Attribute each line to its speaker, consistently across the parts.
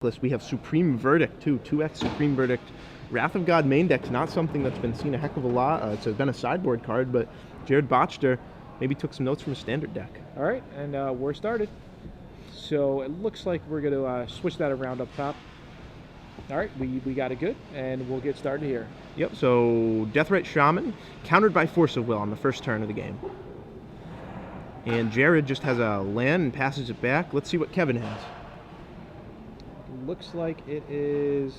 Speaker 1: list, we have Supreme Verdict too, 2x Supreme Verdict. Wrath of God main deck's not something that's been seen a heck of a lot. It's been a sideboard card, but Jared Boettcher maybe took some notes from a standard deck.
Speaker 2: All right, and we're started. So it looks like we're going to switch that around up top. All right, we got it good, and we'll get started here.
Speaker 1: Yep, so Deathrite Shaman, countered by Force of Will on the first turn of the game. And Jared just has a land and passes it back. Let's see what Kevin has.
Speaker 2: Looks like it is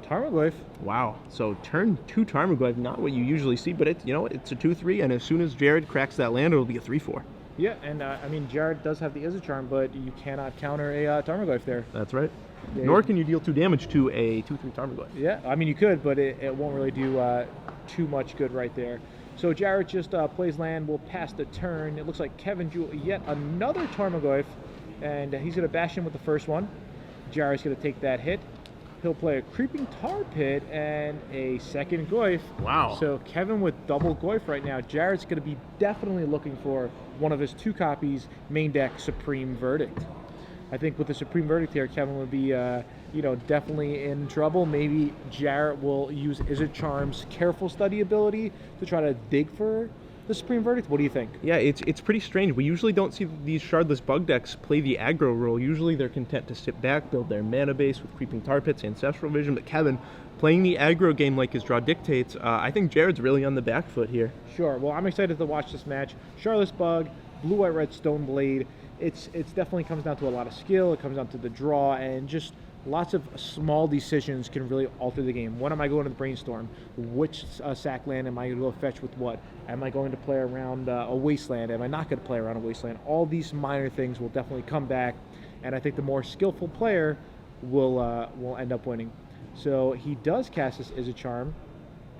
Speaker 2: Tarmogoyf.
Speaker 1: Wow, so turn 2 Tarmogoyf, not what you usually see, but it's a 2/3, and as soon as Jared cracks that land, it'll be a 3/4.
Speaker 2: Yeah, and I mean, Jared does have the Izzet Charm, but you cannot counter a Tarmogoyf there.
Speaker 1: That's right.
Speaker 2: Yeah.
Speaker 1: Nor can you deal 2 damage to a 2/3 Tarmogoyf.
Speaker 2: Yeah, I mean, you could, but it won't really do too much good right there. So Jared just plays land, we'll pass the turn. It looks like Kevin drew yet another Tarmogoyf, and he's going to bash in with the first one. Jared's going to take that hit. He'll play a Creeping Tar Pit and a second Goyf.
Speaker 1: Wow.
Speaker 2: So Kevin with double Goyf right now. Jared's going to be definitely looking for one of his 2 copies main deck Supreme Verdict. I think with the Supreme Verdict here, Kevin would be, definitely in trouble. Maybe Jared will use Izzet Charm's Careful Study ability to try to dig for the Supreme Verdict. What do you think?
Speaker 1: Yeah, it's pretty strange. We usually don't see these Shardless Bug decks play the aggro role. Usually they're content to sit back, build their mana base with Creeping Tar Pits, Ancestral Vision, but Kevin, playing the aggro game like his draw dictates, I think Jared's really on the back foot here.
Speaker 2: Sure. Well, I'm excited to watch this match. Shardless Bug, Blue-White-Red Stoneblade. It's definitely comes down to a lot of skill. It comes down to the draw, and just lots of small decisions can really alter the game. When am I going to the Brainstorm? Which sack land am I going to go fetch with what? Am I going to play around a Wasteland? Am I not going to play around a Wasteland? All these minor things will definitely come back, and I think the more skillful player will end up winning. So he does cast this Izzet Charm,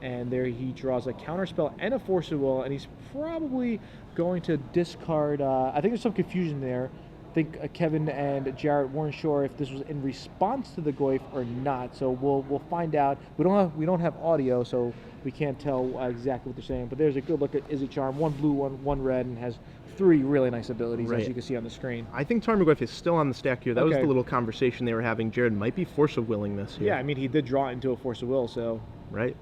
Speaker 2: and there he draws a counterspell and a Force of Will, and he's probably going to discard. I think there's some confusion there. I think Kevin and Jared weren't sure if this was in response to the Goyf or not, so we'll find out. We don't have audio, so we can't tell exactly what they're saying. But there's a good look at Izzet Charm, 1 blue, 1 red, and has 3 really nice abilities,
Speaker 1: right,
Speaker 2: as you can see on the screen.
Speaker 1: I think Tarmogoyf is still on the stack here. That was the little conversation they were having. Jared might be Force of Willing this here.
Speaker 2: Yeah, I mean, he did draw it into a Force of Will, so
Speaker 1: right.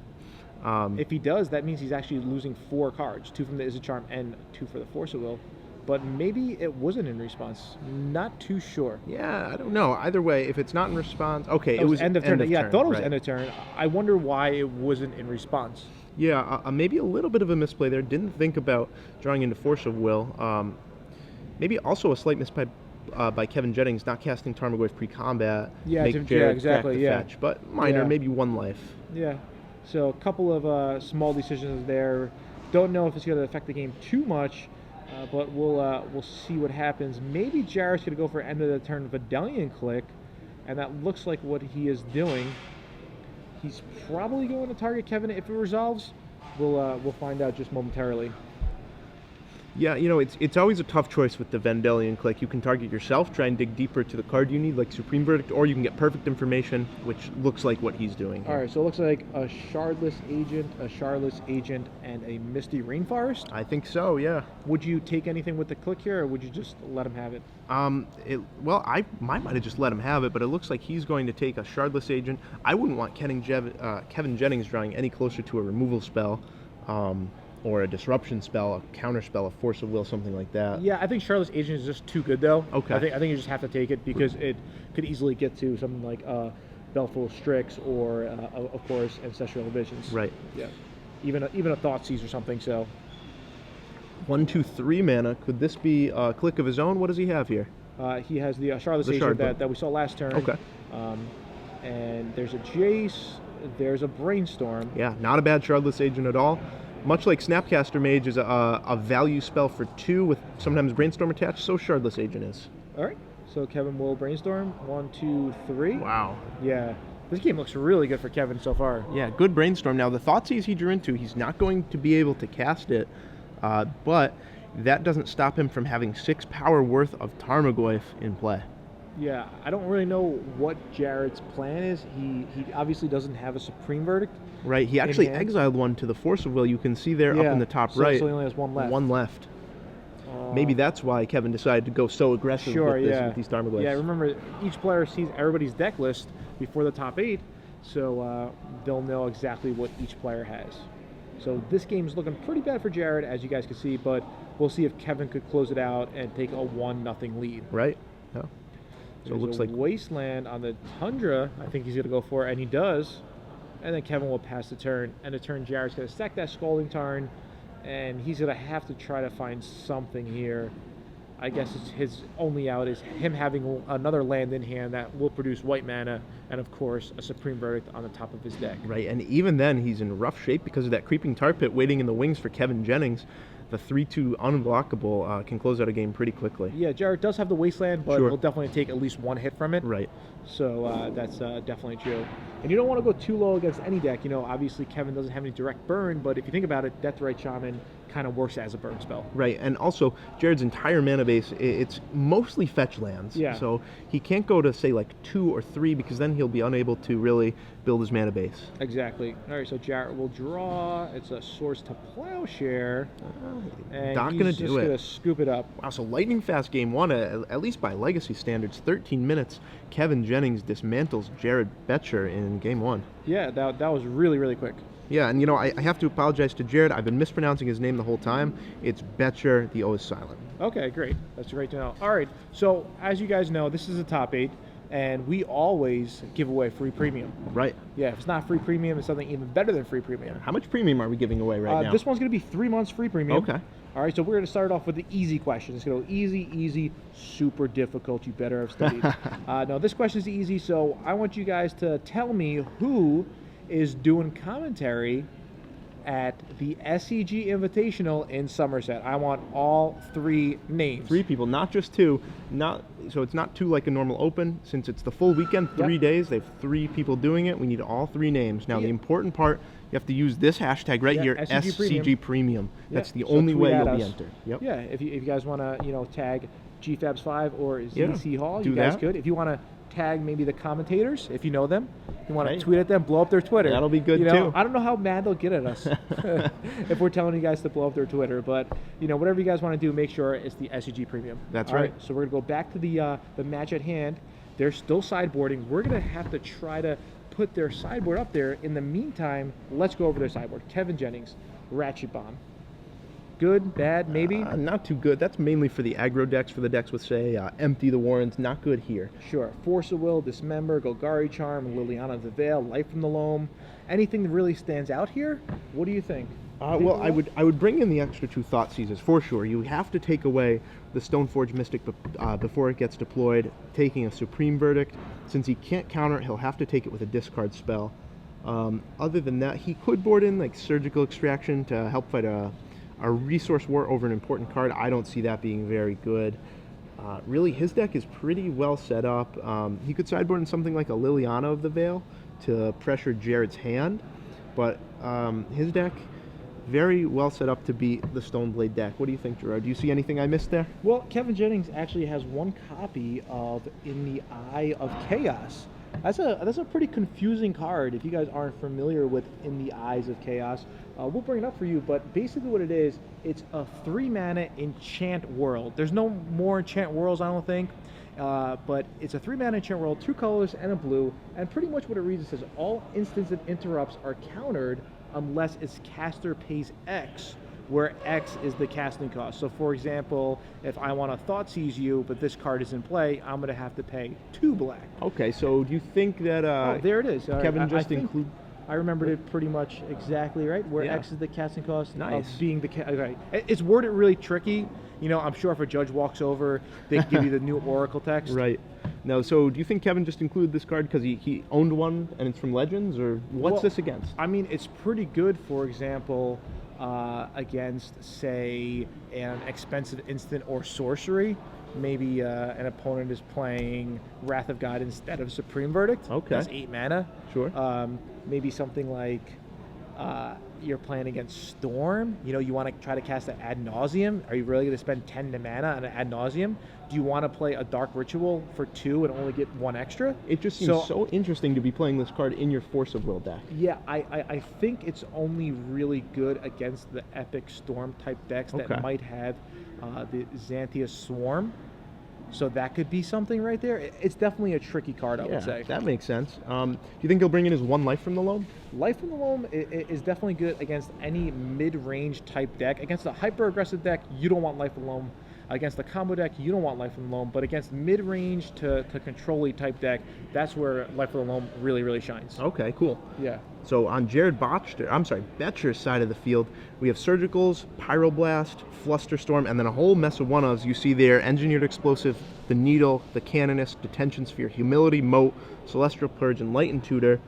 Speaker 2: If he does, that means he's actually losing 4 cards, 2 from the Izzet Charm and 2 for the Force of Will. But maybe it wasn't in response. Not too sure.
Speaker 1: Yeah, I don't know. Either way, if it's not in response, okay,
Speaker 2: it was end of turn. Yeah, I thought it was end of turn. I wonder why it wasn't in response.
Speaker 1: Yeah, maybe a little bit of a misplay there. Didn't think about drawing into Force of Will. Maybe also a slight misplay by Kevin Jennings, not casting Tarmogoyf pre-combat.
Speaker 2: Yeah, exactly. Yeah,
Speaker 1: fetch, but minor, maybe 1 life.
Speaker 2: Yeah. So a couple of small decisions there. Don't know if it's going to affect the game too much, but we'll see what happens. Maybe Jared's going to go for end of the turn Vidalian Click, and that looks like what he is doing. He's probably going to target Kevin if it resolves. We'll find out just momentarily.
Speaker 1: Yeah, it's always a tough choice with the Vendelian Click. You can target yourself, try and dig deeper to the card you need, like Supreme Verdict, or you can get Perfect Information, which looks like what he's doing here.
Speaker 2: All right, so it looks like a Shardless Agent, and a Misty Rainforest?
Speaker 1: I think so, yeah.
Speaker 2: Would you take anything with the click here, or would you just let him have it?
Speaker 1: I might have just let him have it, but it looks like he's going to take a Shardless Agent. I wouldn't want Kevin Jennings drawing any closer to a removal spell. Or a disruption spell, a counter spell, a Force of Will, something like that.
Speaker 2: Yeah, I think Shardless Agent is just too good, though.
Speaker 1: Okay.
Speaker 2: I think you just have to take it because it could easily get to something like Belful Strix or, of course, Ancestral Visions.
Speaker 1: Right.
Speaker 2: Yeah. Even a Thoughtseize or something. So.
Speaker 1: 1, 2, 3 mana. Could this be a click of his own? What does he have here?
Speaker 2: He has the Shardless Agent that we saw last turn.
Speaker 1: Okay.
Speaker 2: And there's a Jace. There's a Brainstorm.
Speaker 1: Yeah, not a bad Shardless Agent at all. Much like Snapcaster Mage is a value spell for 2 with sometimes Brainstorm attached, so Shardless Agent is.
Speaker 2: All right, so Kevin will Brainstorm. 1, 2, 3.
Speaker 1: Wow.
Speaker 2: Yeah, this game looks really good for Kevin so far.
Speaker 1: Yeah, good Brainstorm. Now, the Thoughtseize he drew into, he's not going to be able to cast it, but that doesn't stop him from having 6 power worth of Tarmogoyf in play.
Speaker 2: Yeah, I don't really know what Jared's plan is. He obviously doesn't have a Supreme Verdict.
Speaker 1: Right, he actually exiled one to the Force of Will. You can see there up in the top right.
Speaker 2: So he only has 1 left.
Speaker 1: 1 left. Maybe that's why Kevin decided to go so aggressive with these Tarmogoyfs.
Speaker 2: Yeah, remember, each player sees everybody's deck list before the top 8, so they'll know exactly what each player has. So this game is looking pretty bad for Jared, as you guys can see, but we'll see if Kevin could close it out and take a 1-0 lead.
Speaker 1: Right. Yeah. So
Speaker 2: it looks like Wasteland on the Tundra. I think he's going to go for it, and he does. And then Kevin will pass the turn, and the turn Jared's going to stack that Scalding Tarn, and he's going to have to try to find something here. I guess his only out is him having another land in hand that will produce white mana, and of course a Supreme Verdict on the top of his deck.
Speaker 1: Right, and even then he's in rough shape because of that Creeping Tar Pit waiting in the wings for Kevin Jennings. The 3/2 unblockable can close out a game pretty quickly.
Speaker 2: Yeah, Jared does have the Wasteland, but will definitely take at least one hit from it.
Speaker 1: Right.
Speaker 2: So that's definitely true. And you don't want to go too low against any deck. You know, obviously Kevin doesn't have any direct burn, but if you think about it, Death Right Shaman kind of works as a burn spell.
Speaker 1: Right, and also Jared's entire mana base, it's mostly fetch lands.
Speaker 2: Yeah.
Speaker 1: So he can't go to, say, like 2 or 3 because then he'll be unable to really build his mana base.
Speaker 2: Exactly. All right, so Jared will draw. It's a Source to Plowshare. And
Speaker 1: not
Speaker 2: he's
Speaker 1: going to
Speaker 2: just
Speaker 1: do it.
Speaker 2: going to scoop it up.
Speaker 1: Wow, so lightning fast game 1, at least by Legacy standards, 13 minutes. Kevin Jennings dismantles Jared Boettcher in game 1.
Speaker 2: Yeah, that was really, really quick.
Speaker 1: Yeah, and you know, I have to apologize to Jared. I've been mispronouncing his name the whole time. It's Boettcher. The O is silent.
Speaker 2: Okay, great. That's great to know. All right, so as you guys know, this is a top 8, and we always give away free premium.
Speaker 1: Right.
Speaker 2: Yeah, if it's not free premium, it's something even better than free premium.
Speaker 1: How much premium are we giving away right now?
Speaker 2: This one's going to be 3 months free premium.
Speaker 1: Okay.
Speaker 2: All right, so we're going to start off with the easy question. It's going to go easy, easy, super difficult. You better have studied. No, this question is easy, so I want you guys to tell me who is doing commentary at the SCG Invitational in Somerset. I want all 3 names.
Speaker 1: 3 people, not just 2. So it's not 2 like a normal open. Since it's the full weekend, 3 days, they have 3 people doing it. We need all 3 names. Now, the important part, you have to use this hashtag right here, SCG Premium. That's the only way you'll be entered. Yep.
Speaker 2: Yeah, if you guys want to, tag GFabs5 or ZC Hall, you guys could. If you want to tag maybe the commentators, if you know them, you want to tweet at them, blow up their Twitter.
Speaker 1: That'll be good too.
Speaker 2: I don't know how mad they'll get at us if we're telling you guys to blow up their Twitter, but whatever you guys want to do, make sure it's the SCG Premium.
Speaker 1: That's right.
Speaker 2: So we're gonna go back to the match at hand. They're still sideboarding. We're gonna have to try to put their sideboard up there. In the meantime, let's go over their sideboard. Kevin Jennings, Ratchet Bomb. Good, bad, maybe?
Speaker 1: Not too good. That's mainly for the aggro decks, for the decks with, say, Empty the Warrens. Not good here.
Speaker 2: Sure. Force of Will, Dismember, Golgari Charm, Liliana the Veil, Life from the Loam. Anything that really stands out here? What do you think?
Speaker 1: Well, I would bring in the extra 2 Thought Seizes, for sure. You have to take away the Stoneforge Mystic before it gets deployed, taking a Supreme Verdict. Since he can't counter it, he'll have to take it with a discard spell. Other than that, he could board in like Surgical Extraction to help fight a resource war over an important card. I don't see that being very good. Really, his deck is pretty well set up. He could sideboard in something like a Liliana of the Veil to pressure Jared's hand, but his deck, very well set up to beat the Stoneblade deck. What do you think, Gerard? Do you see anything I missed there?
Speaker 2: Well, Kevin Jennings actually has 1 copy of In the Eye of Chaos. That's a pretty confusing card if you guys aren't familiar with In the Eyes of Chaos. We'll bring it up for you, but basically what it is, it's a 3-mana enchant world. There's no more enchant worlds, I don't think, but it's a 3-mana enchant world, 2 colors and a blue, and pretty much what it reads, it says all instants and interrupts are countered unless its caster pays X, where X is the casting cost. So for example, if I want to Thoughtseize you, but this card is in play, I'm going to have to pay 2 black.
Speaker 1: Okay, so do you think that
Speaker 2: there it is.
Speaker 1: Kevin just include...
Speaker 2: I remembered it pretty much exactly right, where X is the casting cost of being the... Okay. It's worded really tricky. I'm sure if a judge walks over, they give you the new Oracle text.
Speaker 1: Right. No, so do you think Kevin just included this card because he owned one and it's from Legends, or what's this against?
Speaker 2: I mean, it's pretty good, for example, against, say, an expensive instant or sorcery. Maybe an opponent is playing Wrath of God instead of Supreme Verdict.
Speaker 1: Okay.
Speaker 2: That's 8 mana.
Speaker 1: Sure.
Speaker 2: Maybe something like you're playing against Storm. You want to try to cast an Ad Nauseam. Are you really going to spend 10 mana on an Ad Nauseam? Do you want to play a Dark Ritual for 2 and only get 1 extra?
Speaker 1: It just seems so interesting to be playing this card in your Force of Will deck.
Speaker 2: Yeah, I think it's only really good against the Epic Storm type decks that might have the Xanthia's Swarm. So that could be something right there. It's definitely a tricky card, I would say.
Speaker 1: That makes sense. Do you think he'll bring in his 1 life from the loam?
Speaker 2: Life from the Loam is definitely good against any mid-range type deck. Against a hyper-aggressive deck, you don't want Life from the Loam. Against the combo deck, you don't want Life from the Loam. But against mid-range to control-y type deck, that's where Life from the Loam really, really shines.
Speaker 1: Okay, cool.
Speaker 2: Yeah.
Speaker 1: So on Boettcher's side of the field, we have Surgicals, Pyroblast, Flusterstorm, and then a whole mess of one-ofs. You see there, Engineered Explosive, the Needle, the Canonist, Detention Sphere, Humility, Moat, Celestial Purge, and Light Tutor.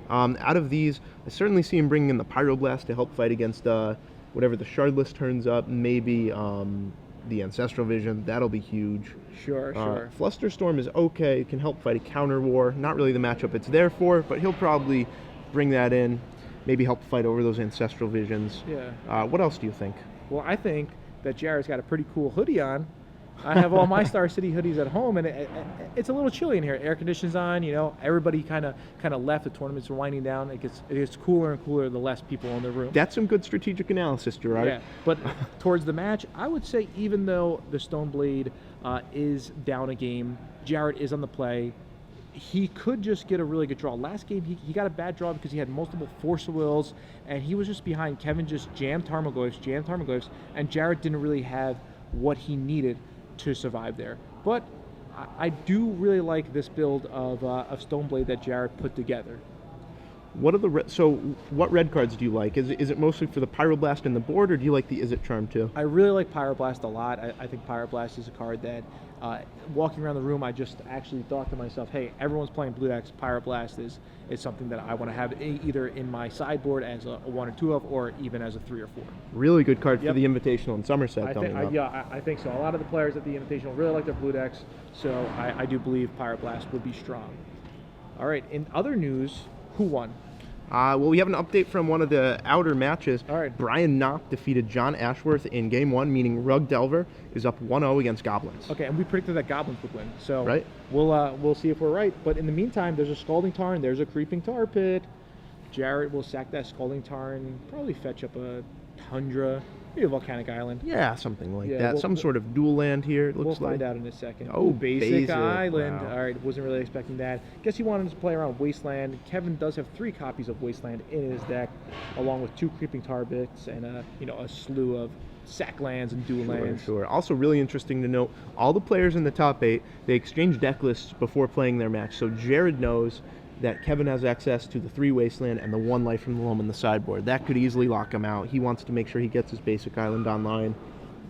Speaker 1: Out of these, I certainly see him bringing in the Pyroblast to help fight against whatever the Shardless turns up, maybe the Ancestral Vision. That'll be huge.
Speaker 2: Sure.
Speaker 1: Flusterstorm is okay. It can help fight a counter war. Not really the matchup it's there for, but he'll probably bring that in, maybe help fight over those Ancestral Visions.
Speaker 2: Yeah.
Speaker 1: What else do you think?
Speaker 2: Well, I think that Jared's got a pretty cool hoodie on. I have all my Star City hoodies at home, and it's a little chilly in here. Air conditioning's on, everybody kind of left. The tournaments are winding down. It gets cooler and cooler the less people in the room.
Speaker 1: That's some good strategic analysis, Gerard.
Speaker 2: Yeah, but towards the match, I would say even though the Stoneblade is down a game, Jared is on the play. He could just get a really good draw. Last game, he got a bad draw because he had multiple Force of Wills, and he was just behind. Kevin just jammed Tarmogoyfs, and Jared didn't really have what he needed to survive there. But I do really like this build of Stoneblade that Jared put together.
Speaker 1: What red cards do you like? Is it mostly for the Pyroblast and the board, or do you like the Izzet Charm too?
Speaker 2: I really like Pyroblast a lot. I think Pyroblast is a card that, walking around the room, I just actually thought to myself, hey, everyone's playing Blue decks. Pyroblast is something that I want to have either in my sideboard as a 1 or 2 of, or even as a 3 or 4.
Speaker 1: Really good card for the Invitational in Somerset.
Speaker 2: I think so. A lot of the players at the Invitational really like their Blue decks, so I do believe Pyroblast would be strong. All right, in other news, who won?
Speaker 1: Well, we have an update from one of the outer matches.
Speaker 2: All right.
Speaker 1: Brian Knopp defeated John Ashworth in Game 1, meaning Rug Delver is up 1-0 against Goblins.
Speaker 2: Okay, and we predicted that Goblins would win. So
Speaker 1: right.
Speaker 2: We'll see if we're right. But in the meantime, there's a Scalding Tarn, there's a Creeping Tar Pit. Jared will sack that Scalding Tarn, probably fetch up a Tundra, maybe a Volcanic Island.
Speaker 1: Yeah, something like that. Some sort of dual land here, it looks
Speaker 2: we'll
Speaker 1: like.
Speaker 2: find out in a second.
Speaker 1: Oh,
Speaker 2: basic Island.
Speaker 1: Wow.
Speaker 2: All right, wasn't really expecting that. Guess he wanted to play around Wasteland. Kevin does have 3 copies of Wasteland in his deck, along with 2 Creeping Tar Pits and a slew of sack lands and dual lands.
Speaker 1: Sure. Also really interesting to note, all the players in the top 8, they exchange deck lists before playing their match. So Jared knows that Kevin has access to the 3 Wasteland and the 1 Life from the Loam in the sideboard. That could easily lock him out. He wants to make sure he gets his basic island online,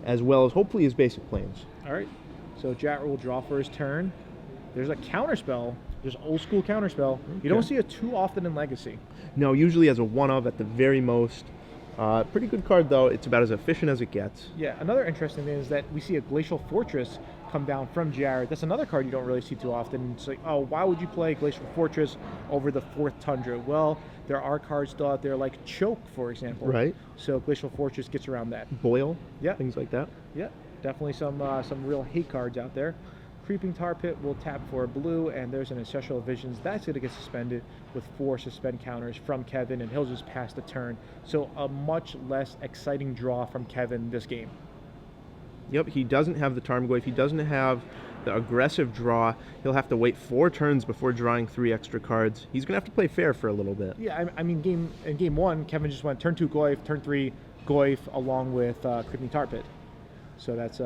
Speaker 1: as well as hopefully his basic planes.
Speaker 2: All right. So Jared will draw for his turn. There's a counterspell. There's old school counterspell. Okay. You don't see it too often in Legacy.
Speaker 1: No, usually as a 1-of at the very most. Pretty good card though. It's about as efficient as it gets.
Speaker 2: Yeah. Another interesting thing is that we see a Glacial Fortress come down from Jared. That's another card you don't really see too often. It's like, oh, why would you play Glacial Fortress over the 4th Tundra? Well, there are cards still out there like Choke, for example.
Speaker 1: Right.
Speaker 2: So Glacial Fortress gets around that.
Speaker 1: Boil.
Speaker 2: Yeah.
Speaker 1: Things like that.
Speaker 2: Yeah. Definitely some real hate cards out there. Creeping Tar Pit will tap for a blue, and there's an Ancestral Visions. That's going to get suspended with 4 suspend counters from Kevin, and he'll just pass the turn. So a much less exciting draw from Kevin this game.
Speaker 1: Yep, he doesn't have the Tarmogoyf. He doesn't have the aggressive draw. He'll have to wait 4 turns before drawing 3 extra cards. He's going to have to play fair for a little bit.
Speaker 2: Yeah, I mean, in game 1, Kevin just went turn 2 Goyf, turn 3 Goyf, along with Creeping Tar Pit. So that's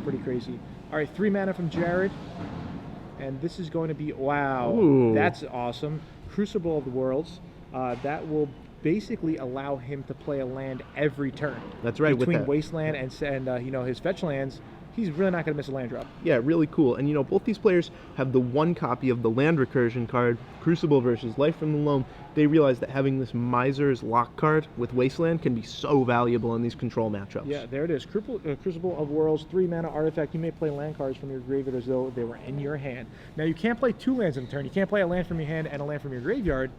Speaker 2: pretty crazy. All right, 3 mana from Jared. And this is going to be, wow,
Speaker 1: Ooh.
Speaker 2: That's awesome. Crucible of the Worlds. That will basically allow him to play a land every turn.
Speaker 1: That's right.
Speaker 2: Between
Speaker 1: with that.
Speaker 2: Wasteland and his fetch lands, he's really not going to miss a land drop.
Speaker 1: Yeah, really cool. And both these players have the 1 copy of the land recursion card, Crucible versus Life from the Loam. They realize that having this Miser's Lock card with Wasteland can be so valuable in these control matchups.
Speaker 2: Yeah, there it is. Crucible of Worlds, 3 mana artifact. You may play land cards from your graveyard as though they were in your hand. Now, you can't play 2 lands in a turn. You can't play a land from your hand and a land from your graveyard.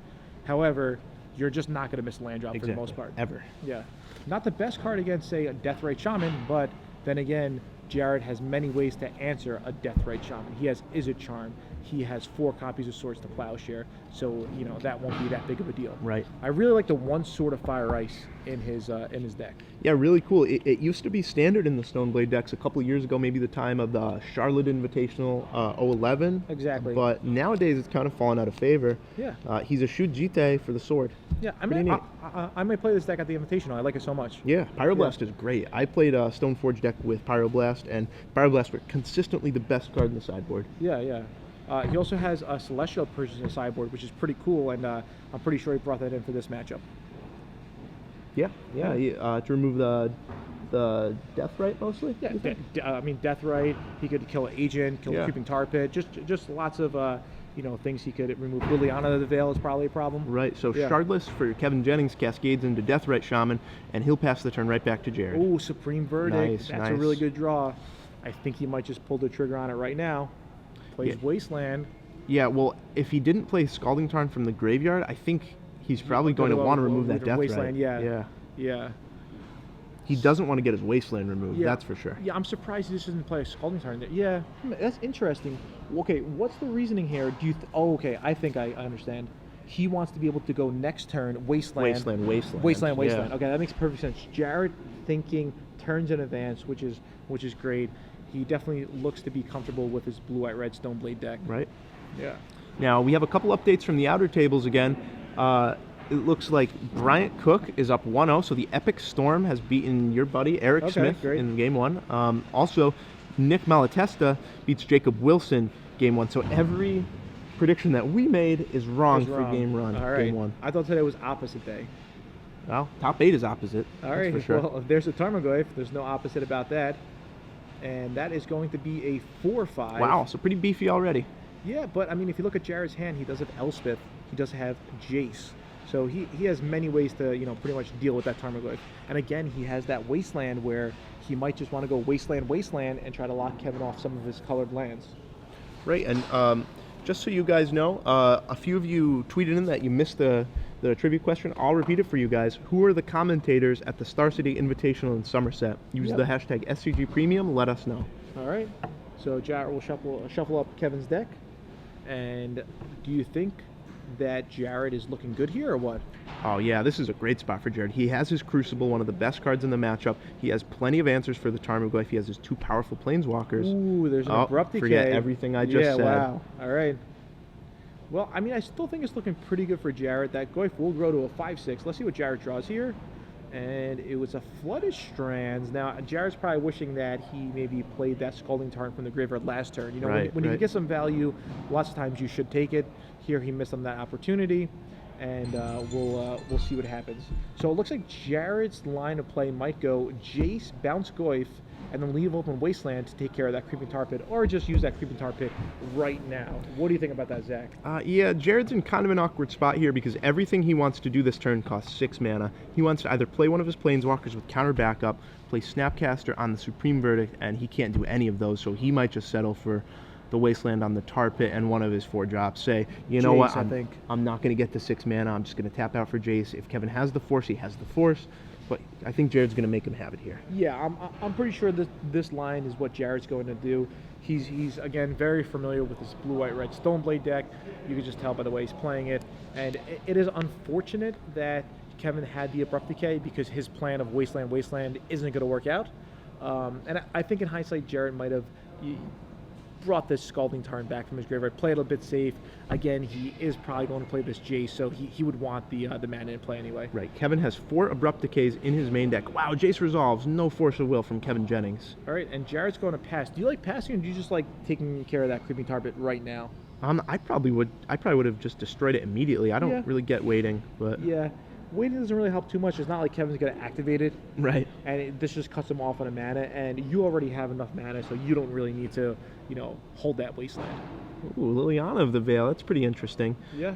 Speaker 2: However, you're just not going to miss a land drop for the most part.
Speaker 1: Ever.
Speaker 2: Yeah. Not the best card against, say, a Deathrite Shaman, but then again, Jared has many ways to answer a Deathrite Shaman. He has Izzet Charm. He has 4 copies of Swords to Plowshare, so that won't be that big of a deal.
Speaker 1: Right.
Speaker 2: I really like the 1 Sword of Fire Ice in his deck.
Speaker 1: Yeah, really cool. It used to be standard in the Stoneblade decks a couple of years ago, maybe the time of the Charlotte Invitational 011.
Speaker 2: Exactly.
Speaker 1: But nowadays it's kind of fallen out of favor.
Speaker 2: Yeah.
Speaker 1: He's a Shujite for the sword.
Speaker 2: Yeah,
Speaker 1: Pretty neat.
Speaker 2: I might play this deck at the Invitational. I like it so much.
Speaker 1: Yeah, Pyroblast is great. I played a Stoneforge deck with Pyroblast, and Pyroblast were consistently the best card in the sideboard.
Speaker 2: Yeah. He also has a Celestial Purchase in the sideboard, which is pretty cool, and I'm pretty sure he brought that in for this matchup.
Speaker 1: Yeah. To remove the Deathrite mostly.
Speaker 2: Yeah, Deathrite. He could kill an agent, kill a Creeping Tar Pit. Just lots of things he could remove. Liliana the Veil is probably a problem.
Speaker 1: Right. So Shardless for Kevin Jennings cascades into Deathrite Shaman, and he'll pass the turn right back to Jared.
Speaker 2: Oh, Supreme Verdict. That's a
Speaker 1: nice.
Speaker 2: really good draw. I think he might just pull the trigger on it right now. Plays Wasteland.
Speaker 1: Yeah, well, if he didn't play Scalding Tarn from the graveyard, I think he's probably going to want to remove that Deathrite.
Speaker 2: Wasteland, yeah.
Speaker 1: He doesn't want to get his Wasteland removed, that's for sure.
Speaker 2: Yeah, I'm surprised he just doesn't play a Scalding Tarn. Yeah, that's interesting. Okay, what's the reasoning here? Okay, I think I understand. He wants to be able to go next turn, Wasteland.
Speaker 1: Wasteland.
Speaker 2: Yeah. Okay, that makes perfect sense. Jared thinking turns in advance, which is great. He definitely looks to be comfortable with his blue-white-red Stoneblade deck.
Speaker 1: Right.
Speaker 2: Yeah.
Speaker 1: Now, we have a couple updates from the outer tables again. It looks like Bryant Cook is up 1-0, so the Epic Storm has beaten your buddy Eric Smith in Game 1. Also, Nick Malatesta beats Jacob Wilson Game 1. So every prediction that we made is wrong for Game 1.
Speaker 2: All right.
Speaker 1: Game 1.
Speaker 2: I thought today was opposite day.
Speaker 1: Well, top 8 is opposite.
Speaker 2: All right.
Speaker 1: For sure.
Speaker 2: Well, if there's a Tarmogoyf, there's no opposite about that. And that is going to be a 4/5.
Speaker 1: Wow, so pretty beefy already.
Speaker 2: Yeah, but I mean, if you look at Jared's hand, he does have Elspeth. He does have Jace. So he has many ways to, pretty much deal with that Tarmogoyf. And again, he has that Wasteland where he might just want to go Wasteland, and try to lock Kevin off some of his colored lands.
Speaker 1: Right, and just so you guys know, a few of you tweeted in that you missed the trivia question. I'll repeat it for you guys. Who are the commentators at the Star City Invitational in Somerset? Use the hashtag SCG Premium. Let us know.
Speaker 2: All right. So Jared will shuffle up Kevin's deck. And do you think that Jared is looking good here or what?
Speaker 1: Oh yeah, this is a great spot for Jared. He has his Crucible, one of the best cards in the matchup. He has plenty of answers for the Tarmogoyf. He has his 2 powerful Planeswalkers.
Speaker 2: Ooh, there's an Abrupt Decay.
Speaker 1: Forget everything I just said.
Speaker 2: Yeah, wow. All right. Well, I mean, I still think it's looking pretty good for Jared. That Goyf will grow to a 5/6. Let's see what Jared draws here. And it was a Flooded Strands. Now, Jared's probably wishing that he maybe played that Scalding Tarn from the graveyard last turn. When you get some value, lots of times you should take it. Here he missed on that opportunity, and we'll see what happens. So it looks like Jared's line of play might go Jace, bounce Goyf, and then leave open Wasteland to take care of that Creeping Tar Pit, or just use that Creeping Tar Pit right now. What do you think about that, Zach?
Speaker 1: Yeah, Jared's in kind of an awkward spot here because everything he wants to do this turn costs 6 mana. He wants to either play one of his Planeswalkers with counter backup, play Snapcaster on the Supreme Verdict, and he can't do any of those, so he might just settle for the Wasteland on the Tar Pit and one of his 4 drops. Say, know what, I'm not going to get to 6 mana, I'm just going to tap out for Jace. If Kevin has the Force, he has the Force. But I think Jared's going to make him have it here.
Speaker 2: Yeah, I'm pretty sure that this line is what Jared's going to do. He's again very familiar with this blue-white-red Stoneblade deck. You can just tell by the way he's playing it. And it is unfortunate that Kevin had the Abrupt Decay because his plan of Wasteland isn't going to work out. And I think in hindsight, Jared might have brought this Scalding Tarn back from his graveyard, played a bit safe. Again, he is probably going to play this Jace, so he would want the mana in play anyway.
Speaker 1: Right. Kevin has 4 Abrupt Decays in his main deck. Wow, Jace resolves. No Force of Will from Kevin Jennings.
Speaker 2: All right, and Jared's going to pass. Do you like passing, or do you just like taking care of that Creeping Tar Pit right now?
Speaker 1: I probably would have just destroyed it immediately. I don't really get waiting, but
Speaker 2: yeah. Waiting doesn't really help too much. It's not like Kevin's going to activate it.
Speaker 1: Right.
Speaker 2: And this just cuts him off on a mana, and you already have enough mana, so you don't really need to, hold that Wasteland.
Speaker 1: Ooh, Liliana of the Veil. That's pretty interesting.
Speaker 2: Yeah.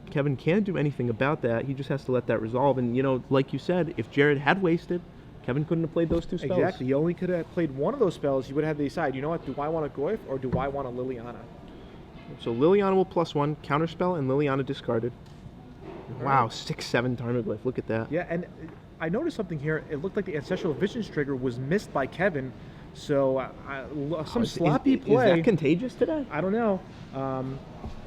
Speaker 1: Kevin can't do anything about that. He just has to let that resolve. And, like you said, if Jared had wasted, Kevin couldn't have played those 2 spells.
Speaker 2: Exactly. He only could have played one of those spells. He would have had to decide, you know what, do I want a Goyf or do I want a Liliana?
Speaker 1: So Liliana will +1, counterspell, and Liliana discarded. Wow, 6/7 Tarmogoyf. Look at that.
Speaker 2: Yeah, and I noticed something here. It looked like the Ancestral Visions trigger was missed by Kevin, So some
Speaker 1: Is-
Speaker 2: sloppy
Speaker 1: is
Speaker 2: play.
Speaker 1: that contagious today?
Speaker 2: I don't know.